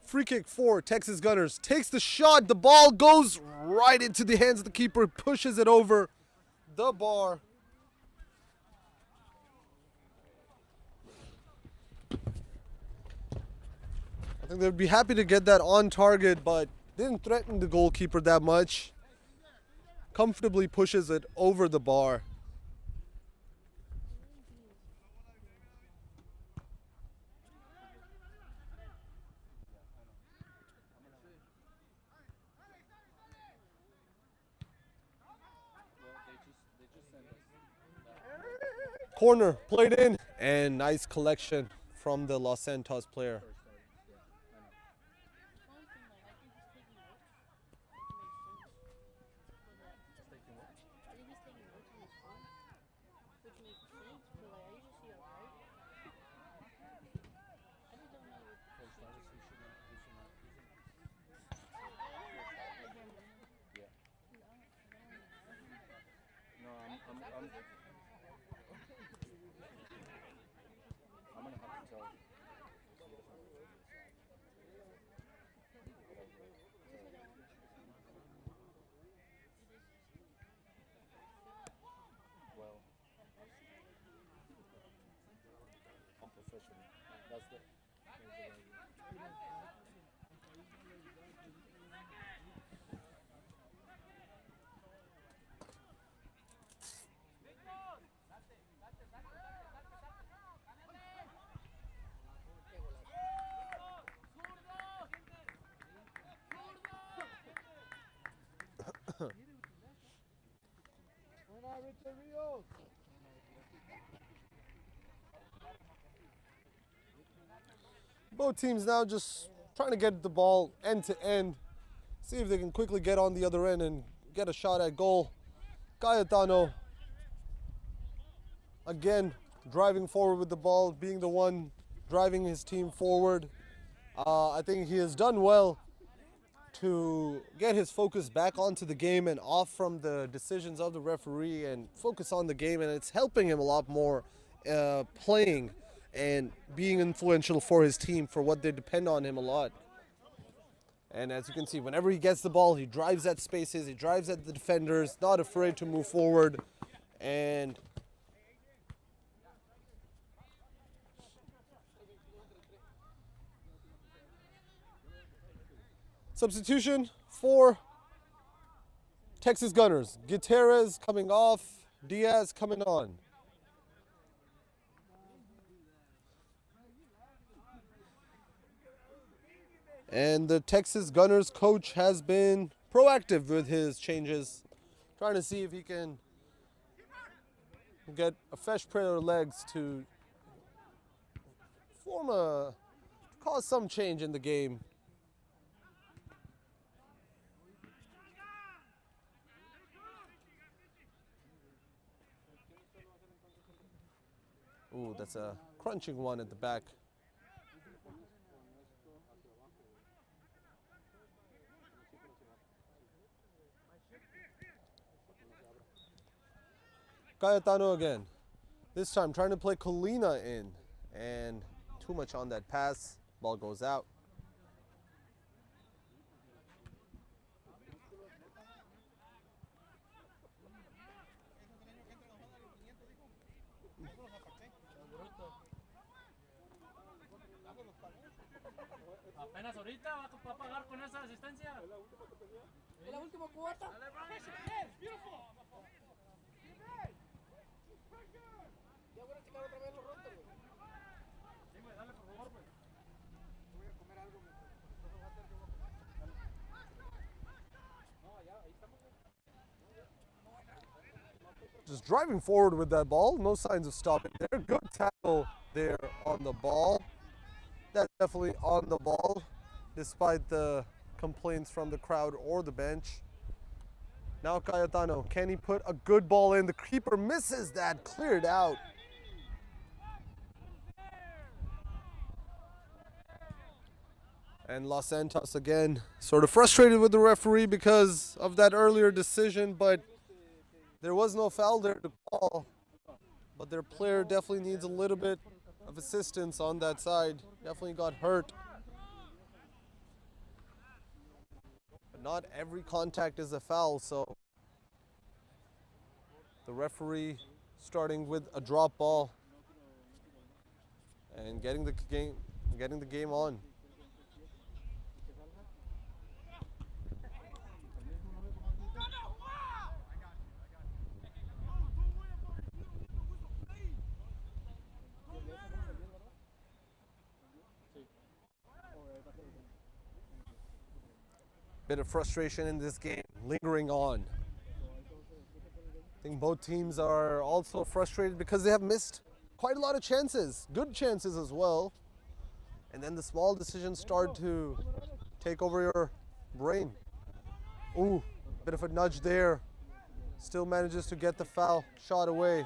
Free kick for Texas Gunners. Takes the shot. The ball goes right into the hands of the keeper. Pushes it over the bar. I think they'd be happy to get that on target, but didn't threaten the goalkeeper that much. Comfortably pushes it over the bar. Corner played in, and nice collection from the Los Santos player. Both teams now just trying to get the ball end to end. See if they can quickly get on the other end and get a shot at goal. Cayetano, again, driving forward with the ball, being the one driving his team forward. I think he has done well to get his focus back onto the game and off from the decisions of the referee and focus on the game, and it's helping him a lot more playing and being influential for his team, for what they depend on him a lot. And as you can see, whenever he gets the ball, he drives at spaces, he drives at the defenders, not afraid to move forward. And substitution for Texas Gunners. Gutierrez coming off, Diaz coming on. And the Texas Gunners coach has been proactive with his changes, trying to see if he can get a fresh pair of legs to cause some change in the game. Ooh, that's a crunching one at the back. Cayetano again. This time trying to play Colina in. And too much on that pass. Ball goes out. Apenas ahorita va a pagar con esa asistencia. Es la última cuota. Ya voy a checar otra vez los rotos. Sí, güey, dale por favor, pues. Voy a comer algo. No, ya, ahí estamos. Just driving forward with that ball. No signs of stopping there. Good tackle there on the ball. That's definitely on the ball, despite the complaints from the crowd or the bench. Now Cayetano, can he put a good ball in? The keeper misses that, cleared out. And Los Santos again, sort of frustrated with the referee because of that earlier decision, but there was no foul there to call. But their player definitely needs a little bit of assistance on that side. Definitely got hurt. But not every contact is a foul, so the referee starting with a drop ball and getting the game on. Bit of frustration in this game, lingering on. I think both teams are also frustrated because they have missed quite a lot of chances, good chances as well. And then the small decisions start to take over your brain. Ooh, bit of a nudge there. Still manages to get the foul shot away.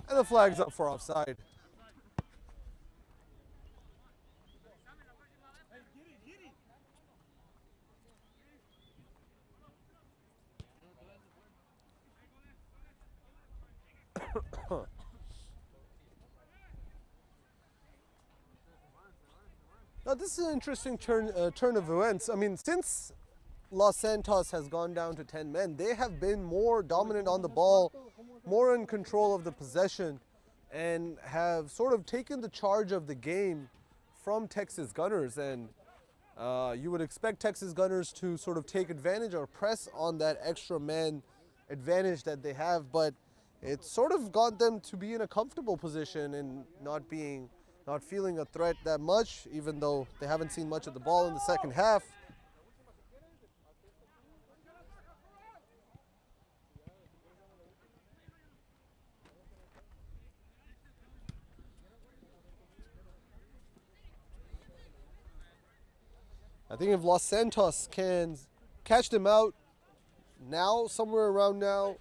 And the flag's up for offside. Now this is an interesting turn of events. I mean, since Los Santos has gone down to 10 men, they have been more dominant on the ball, more in control of the possession, and have sort of taken the charge of the game from Texas Gunners. And you would expect Texas Gunners to sort of take advantage or press on that extra man advantage that they have, but it's sort of got them to be in a comfortable position and not feeling a threat that much, even though they haven't seen much of the ball in the second half. I think if Los Santos can catch them out now, somewhere around now,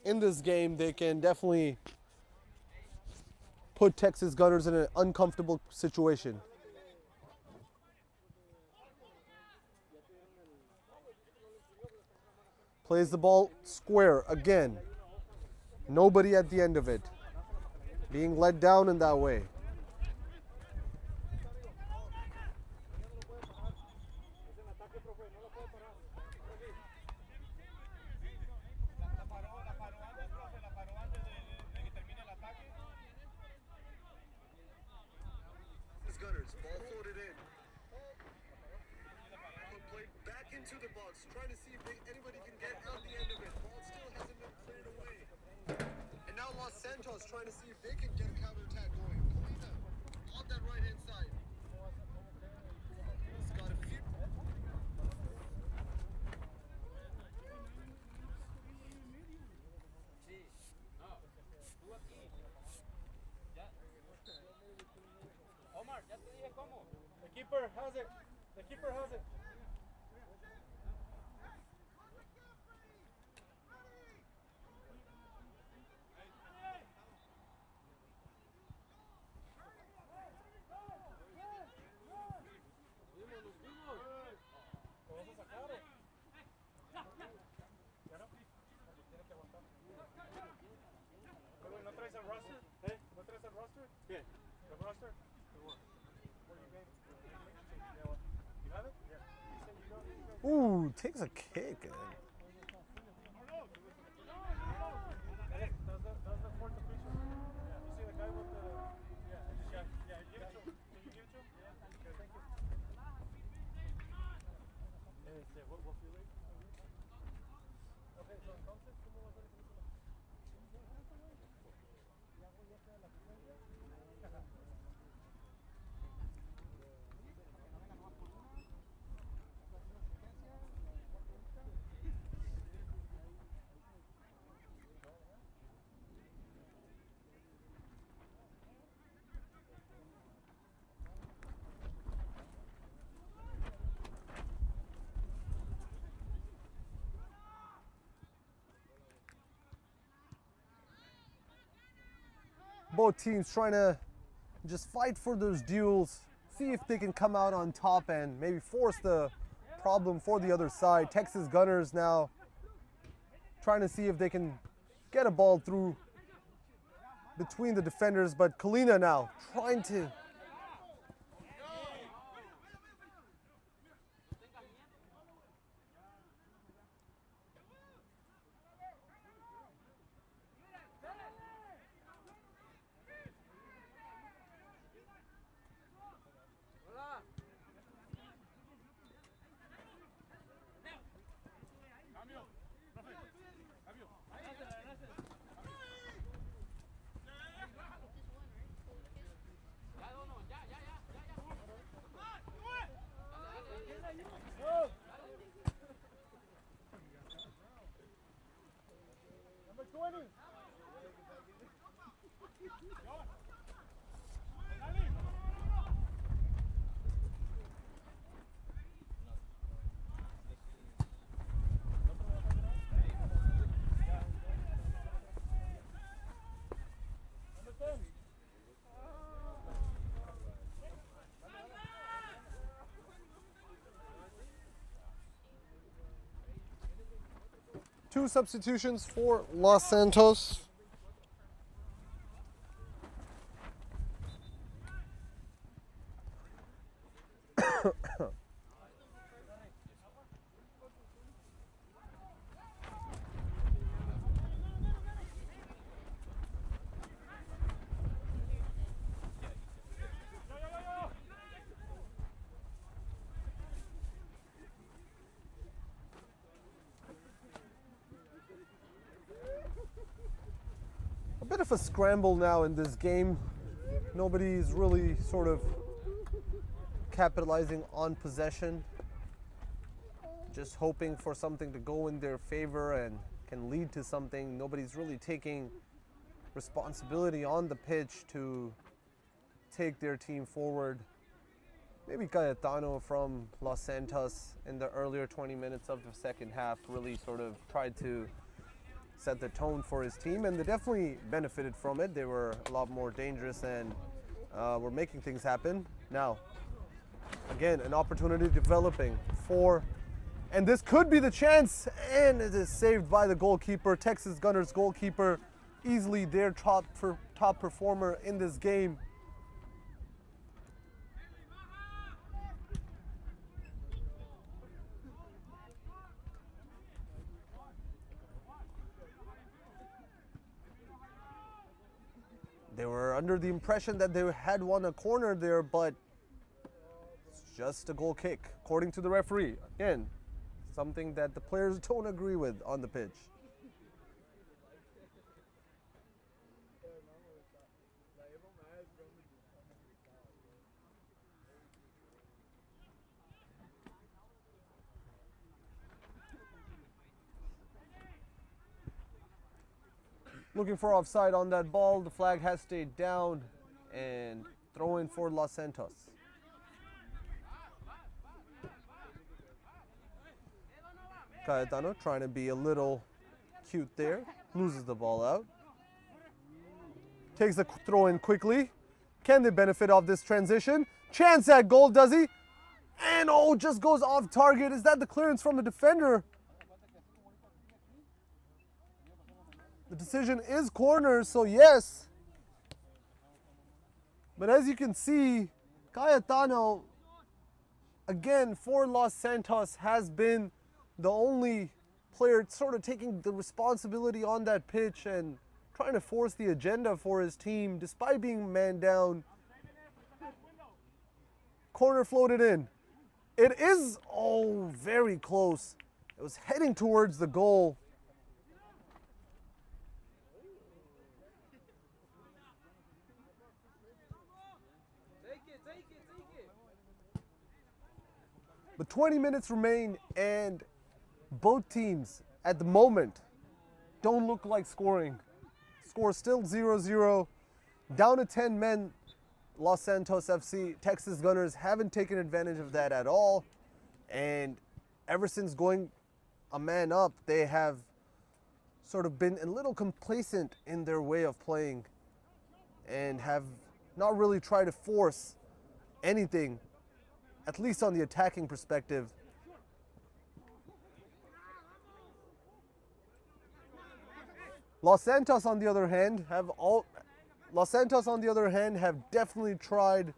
in this game, they can definitely put Texas Gunners in an uncomfortable situation. Plays the ball square again. Nobody at the end of it. Being let down in that way. Gunners, ball floated in. Played back into the box, trying to see if anybody can get out the end of it. Ball still hasn't been cleared away. And now Los Santos trying to see if they can get a counterattack going. Colina on that right-hand side. He's got a few. Omar, ya te dije cómo. The keeper has it. The keeper has it. Yeah. The roster? The what? Where you game? Yeah, what? You have it? Yeah. You said you go. Ooh, takes a kick. That's the fourth official. Yeah. You see the guy with the. Yeah, give it to him. Can you give it to him? Yeah. Okay, thank you. What feeling? Okay, so entonces, ¿cómo va a ser el película? Both teams trying to just fight for those duels, see if they can come out on top and maybe force the problem for the other side. Texas Gunners now trying to see if they can get a ball through between the defenders, but Kalina now trying to Number 20. two substitutions for Los Santos. A bit of a scramble now in this game. Nobody's really sort of capitalizing on possession. Just hoping for something to go in their favor and can lead to something. Nobody's really taking responsibility on the pitch to take their team forward. Maybe Cayetano from Los Santos in the earlier 20 minutes of the second half really sort of tried to set the tone for his team, and they definitely benefited from it. They were a lot more dangerous and were making things happen. Now, again, an opportunity developing for, and this could be the chance, and it is saved by the goalkeeper. Texas Gunners goalkeeper, easily their top performer in this game. They were under the impression that they had won a corner there, but it's just a goal kick, according to the referee. Again, something that the players don't agree with on the pitch. Looking for offside on that ball. The flag has stayed down, and throw in for Los Santos. Cayetano trying to be a little cute there. Loses the ball out. Takes the throw in quickly. Can they benefit off this transition? Chance at goal, does he? And oh, just goes off target. Is that the clearance from the defender? The decision is corner, so yes. But as you can see, Cayetano, again, for Los Santos, has been the only player sort of taking the responsibility on that pitch and trying to force the agenda for his team despite being man down. Corner floated in. It is, oh, very close. It was heading towards the goal. But 20 minutes remain, and both teams at the moment don't look like scoring. Score still 0-0. Down to 10 men, Los Santos FC. Texas Gunners haven't taken advantage of that at all. And ever since going a man up, they have sort of been a little complacent in their way of playing and have not really tried to force anything, at least on the attacking perspective. Los Santos, on the other hand, have definitely tried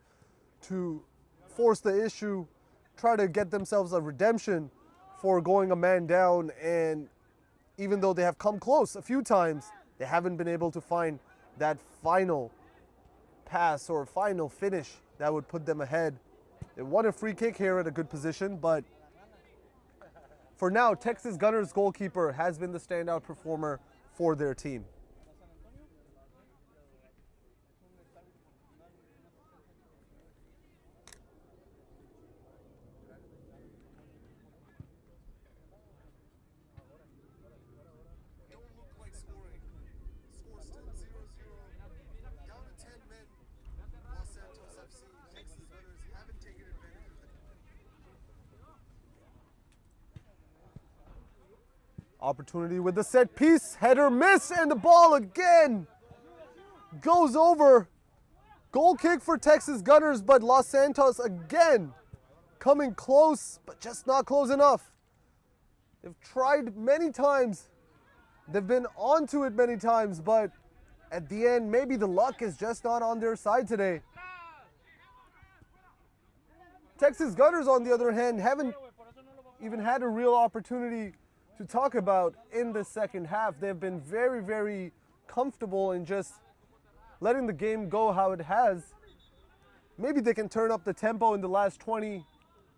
to force the issue, try to get themselves a redemption for going a man down, and even though they have come close a few times, they haven't been able to find that final pass or final finish that would put them ahead. They won a free kick here at a good position, but for now, Texas Gunners goalkeeper has been the standout performer for their team. Don't look like scoring. Score still 0-0. Down to 10 men. Los Santos FC, Texas Gunners haven't taken advantage of that. Opportunity with the set piece, header miss, and the ball again goes over. Goal kick for Texas Gunners, but Los Santos again coming close, but just not close enough. They've tried many times. They've been onto it many times, but at the end, maybe the luck is just not on their side today. Texas Gunners, on the other hand, haven't even had a real opportunity to talk about in the second half. They've been very, very comfortable in just letting the game go how it has. Maybe they can turn up the tempo in the last 20,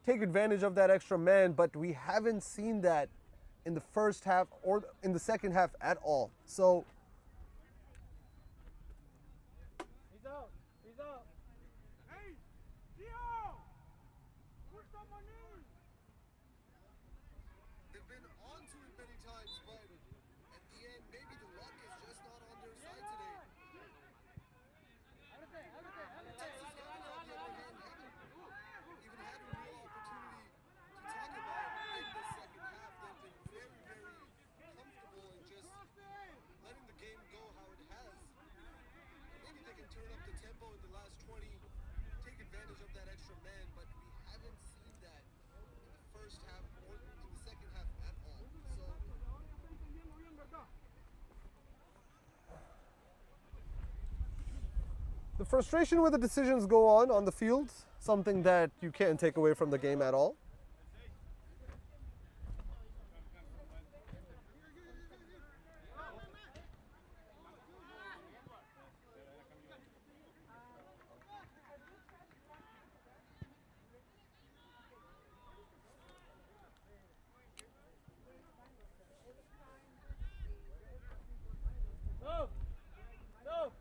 take advantage of that extra man, but we haven't seen that in the first half or in the second half at all. So He's out. He's out. Hey, Gio! Where's the money? they've been onto it many times, but at the end, maybe the luck is just not on their side today. Texas Gunners, on the other hand, haven't even had a real opportunity to talk about in the second half. They've been very, very comfortable in just letting the game go how it has. Maybe they can turn up the tempo in the last 20, take advantage of that extra man, but we haven't seen that in the first half or in the second half at all. So the frustration with the decisions go on the field, something that you can't take away from the game at all. No! No!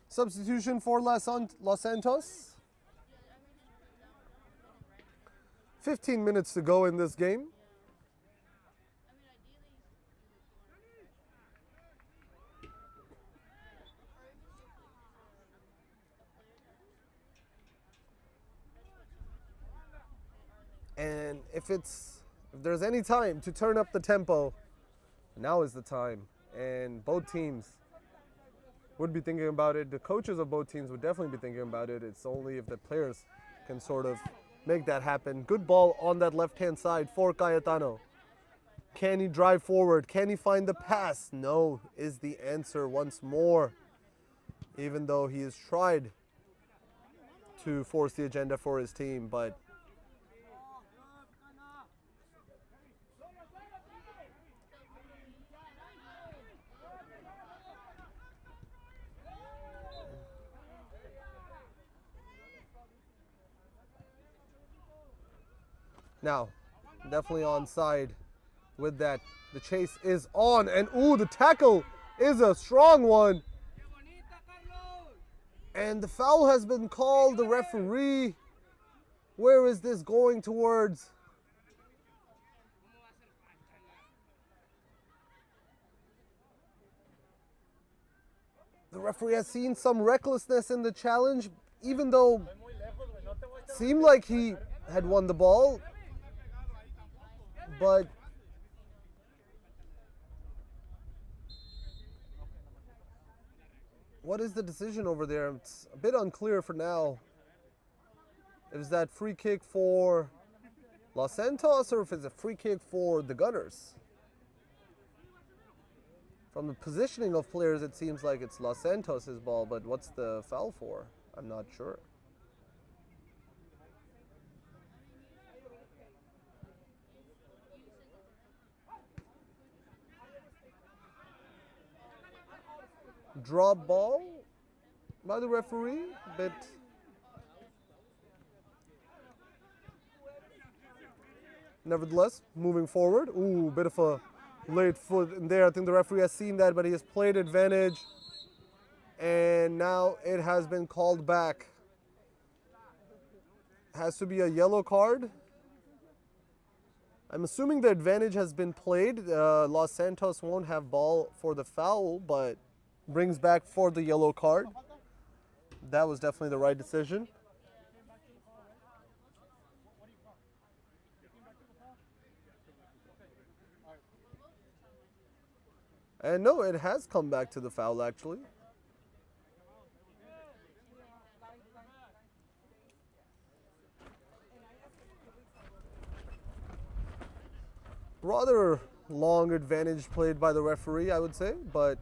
Substitution for Los Santos. 15 minutes to go in this game. And if there's any time to turn up the tempo, now is the time. And both teams would be thinking about it. The coaches of both teams would definitely be thinking about it. It's only if the players can sort of make that happen. Good ball on that left-hand side for Cayetano. Can he drive forward? Can he find the pass? No is the answer once more. Even though he has tried to force the agenda for his team, but now, definitely onside with that. The chase is on, and ooh, the tackle is a strong one. And the foul has been called. The referee, where is this going towards? The referee has seen some recklessness in the challenge, even though it seemed like he had won the ball. But what is the decision over there? It's a bit unclear for now. Is that free kick for Los Santos or if it's a free kick for the Gunners? From the positioning of players, it seems like it's Los Santos' ball, but what's the foul for? I'm not sure. Drop ball by the referee, but nevertheless, moving forward. Ooh, bit of a late foot in there. I think the referee has seen that, but he has played advantage. And now it has been called back. Has to be a yellow card. I'm assuming the advantage has been played. Los Santos won't have ball for the foul, but brings back for the yellow card. That was definitely the right decision. And no, it has come back to the foul actually. Rather long advantage played by the referee, I would say, but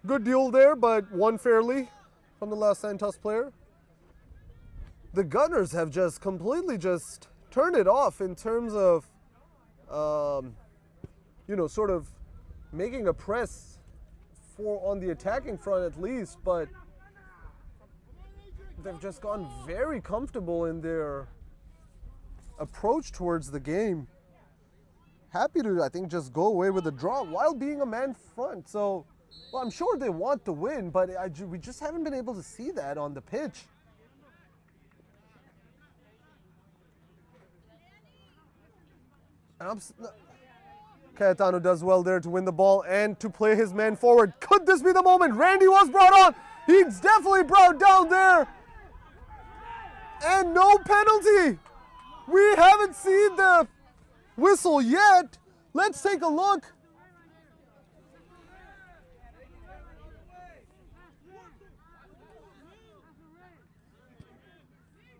good deal there, but won fairly from the Los Santos player. The Gunners have just completely just turned it off in terms of, sort of making a press on the attacking front at least, but they've just gone very comfortable in their approach towards the game. Happy to, I think, just go away with a draw while being a man front. So, well, I'm sure they want the win, but we just haven't been able to see that on the pitch. Cayetano does well there to win the ball and to play his man forward. Could this be the moment? Randy was brought on. He's definitely brought down there. And no penalty. We haven't seen the whistle yet. Let's take a look.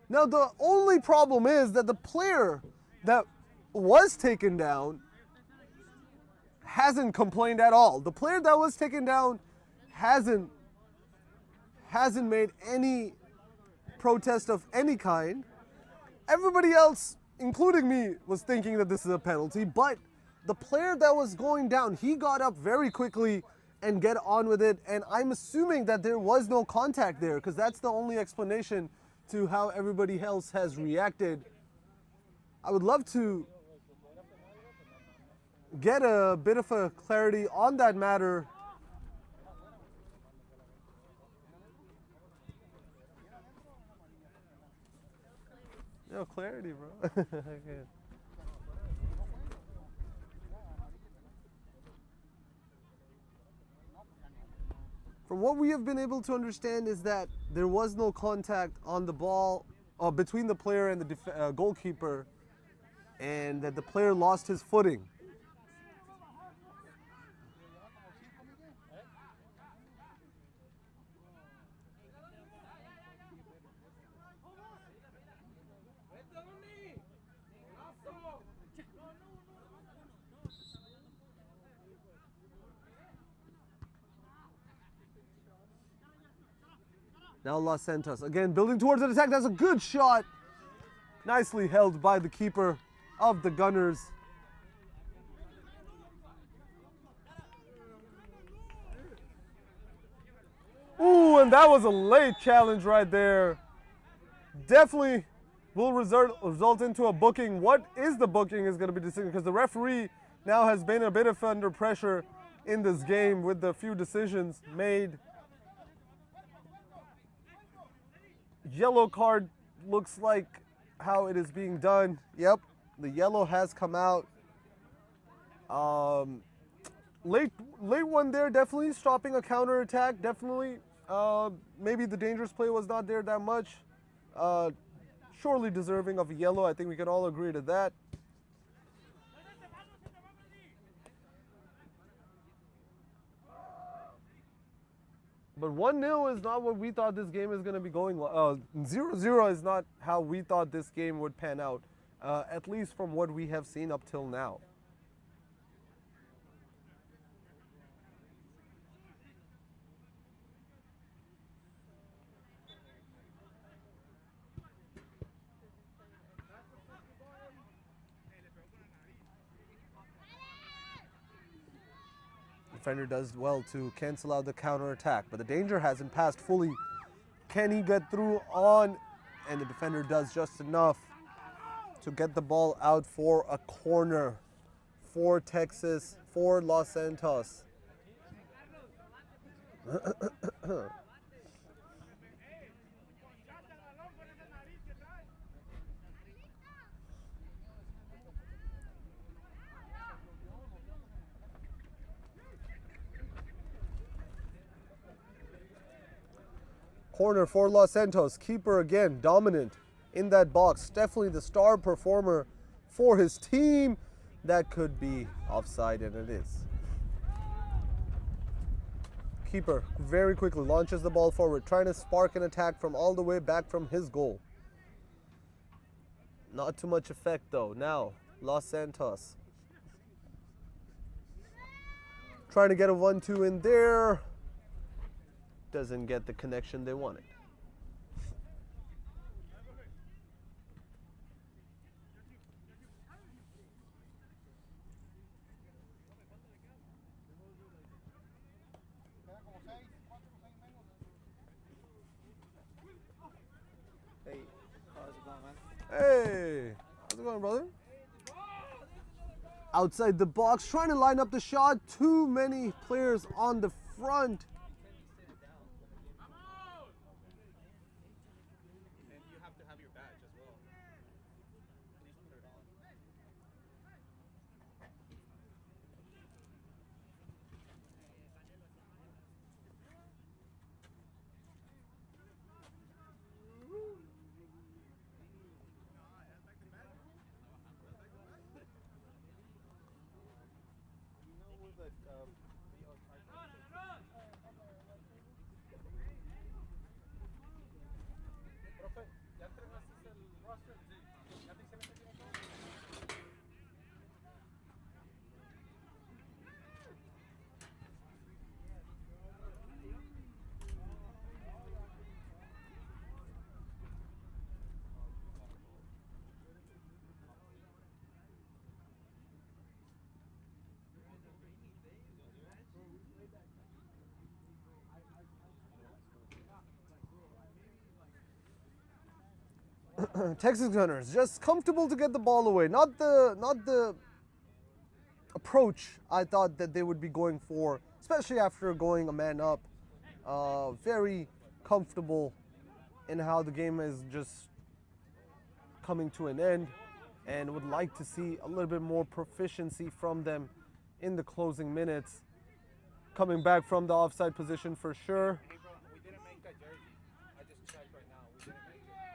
Now, the only problem is that the player that was taken down hasn't complained at all. The player that was taken down hasn't hasn't made any protest of any kind. Everybody else, including me, was thinking that this is a penalty, but the player that was going down, he got up very quickly and get on with it, and I'm assuming that there was no contact there because that's the only explanation to how everybody else has reacted. I would love to get a bit of a clarity on that matter. No clarity, bro. Okay. From what we have been able to understand is that there was no contact on the ball between the player and the goalkeeper, and that the player lost his footing. Now Los Santos, again, building towards an attack. That's a good shot. Nicely held by the keeper of the Gunners. Ooh, and that was a late challenge right there. Definitely will result into a booking. What is the booking is going to be decided because the referee now has been a bit of under pressure in this game with the few decisions made. Yellow card looks like how it is being done. Yep, the yellow has come out. Late one there, definitely stopping a counter attack. Definitely, maybe the dangerous play was not there that much. Surely deserving of a yellow. I think we can all agree to that. But 1-0 is not what we thought this game is going to be going. 0-0 is not how we thought this game would pan out, at least from what we have seen up till now. Defender does well to cancel out the counter attack, but the danger hasn't passed fully. Can he get through on? And the defender does just enough to get the ball out for a corner for Texas, for Los Santos. Corner for Los Santos. Keeper again, dominant in that box. Definitely the star performer for his team. That could be offside, and it is. Keeper very quickly launches the ball forward, trying to spark an attack from all the way back from his goal. Not too much effect though. Now, Los Santos trying to get a 1-2 in there. Doesn't get the connection they wanted. Hey, how's it going, man? Hey, how's it going, brother? Outside the box, trying to line up the shot. Too many players on the front. And you have to have your badge as well. Please put it on. Profe, ¿ya entregaste el roster? Sí. ¿Ya te hicieron el director? Texas Gunners just comfortable to get the ball away. Not the approach I thought that they would be going for, especially after going a man up. Very comfortable in how the game is just coming to an end, and would like to see a little bit more proficiency from them in the closing minutes. Coming back from the offside position for sure. Hey, bro, we didn't make that jersey. I just checked right now. We didn't make it.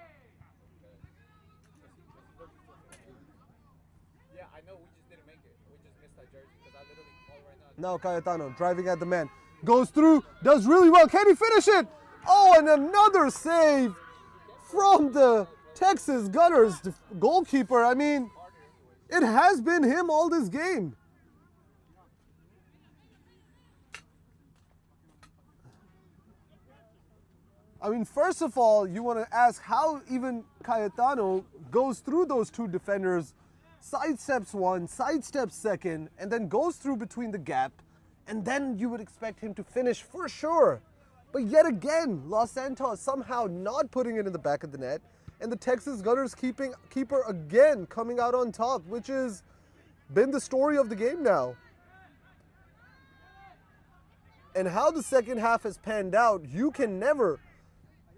Yeah, I know. We just didn't make it. We just missed that jersey because I literally called right now. Now Cayetano driving at the man. Goes through, does really well. Can he finish it? Oh, and another save from the Texas Gunners goalkeeper. I mean, it has been him all this game. I mean, first of all, you want to ask how even Cayetano goes through those two defenders, sidesteps one, sidesteps second, and then goes through between the gap, and then you would expect him to finish for sure. But yet again, Los Santos somehow not putting it in the back of the net, and the Texas Gunners keeper again coming out on top, which has been the story of the game now. And how the second half has panned out, you can never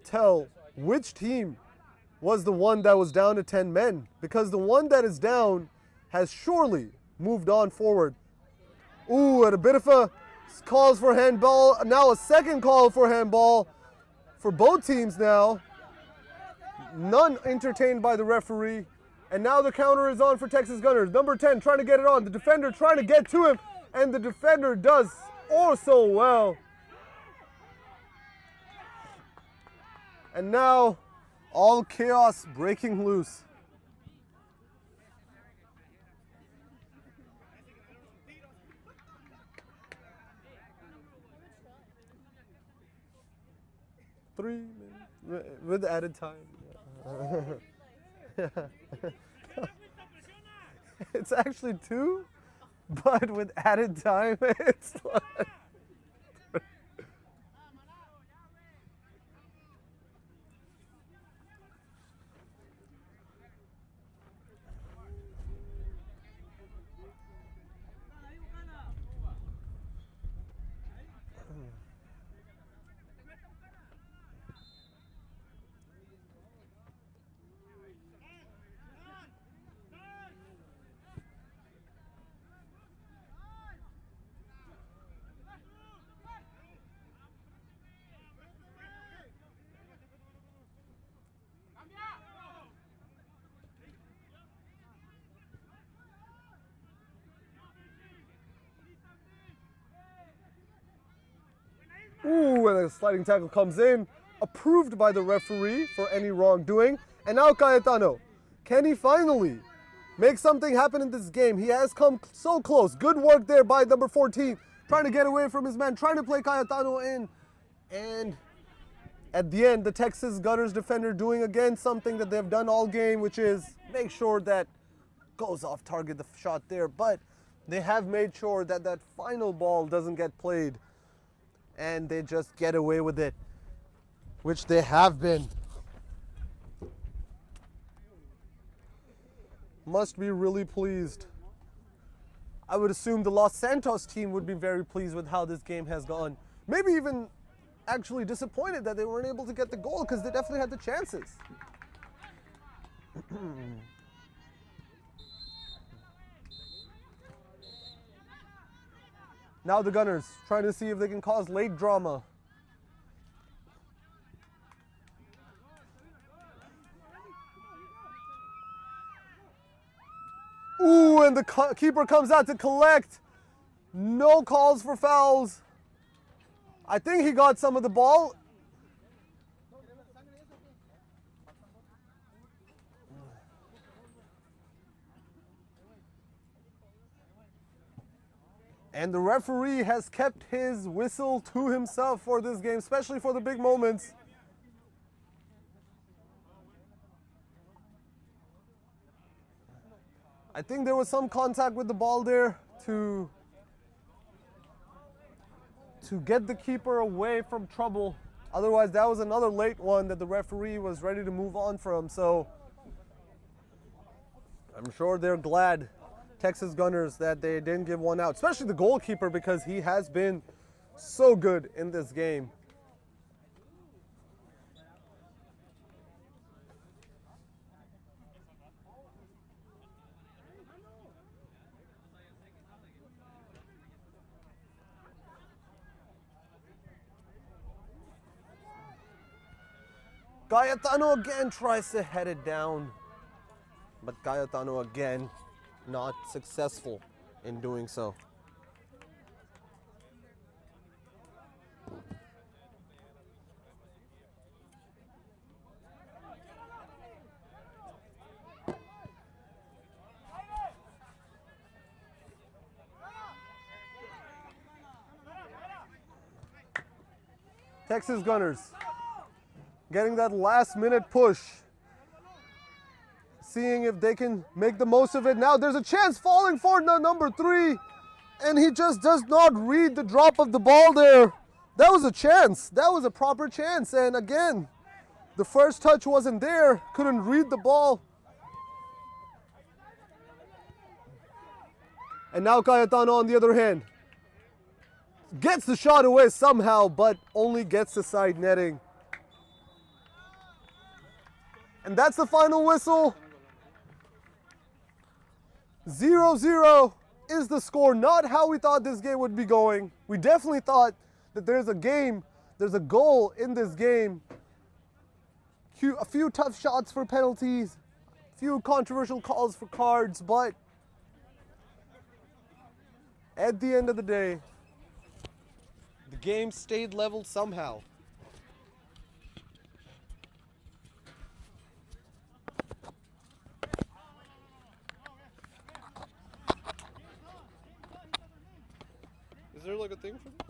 tell which team was the one that was down to 10 men, because the one that is down has surely moved on forward. Ooh, and a bit of a calls for handball. Now a second call for handball for both teams now. None entertained by the referee. And now the counter is on for Texas Gunners. Number 10 trying to get it on. The defender trying to get to him, and the defender does so well. And now, all chaos breaking loose. Three minutes with added time. It's actually 2, but with added time, it's like... Ooh, and a sliding tackle comes in, approved by the referee for any wrongdoing. And now Cayetano, can he finally make something happen in this game? He has come so close. Good work there by number 14, trying to get away from his man, trying to play Cayetano in. And at the end, the Texas Gunners defender doing again something that they've done all game, which is make sure that goes off target the shot there. But they have made sure that that final ball doesn't get played, and they just get away with it, which they have been. Must be really pleased. I would assume the Los Santos team would be very pleased with how this game has gone. Maybe even actually disappointed that they weren't able to get the goal, because they definitely had the chances. Now the Gunners trying to see if they can cause late drama. Ooh, and the keeper comes out to collect. No calls for fouls. I think he got some of the ball. And the referee has kept his whistle to himself for this game, especially for the big moments. I think there was some contact with the ball there to get the keeper away from trouble. Otherwise, that was another late one that the referee was ready to move on from. So I'm sure they're glad, Texas Gunners, that they didn't give one out, especially the goalkeeper, because he has been so good in this game. Cayetano again tries to head it down, but Cayetano again not successful in doing so. Texas Gunners getting that last minute push, seeing if they can make the most of it. Now there's a chance falling for number 3, and he just does not read the drop of the ball there. That was a chance. That was a proper chance. And again, the first touch wasn't there. Couldn't read the ball. And now Cayetano, on the other hand, gets the shot away somehow, but only gets the side netting. And that's the final whistle. 0-0 is the score. Not how we thought this game would be going. We definitely thought that there's a goal in this game. A few tough shots for penalties, a few controversial calls for cards, but at the end of the day, the game stayed level somehow. Is there like a thing for this?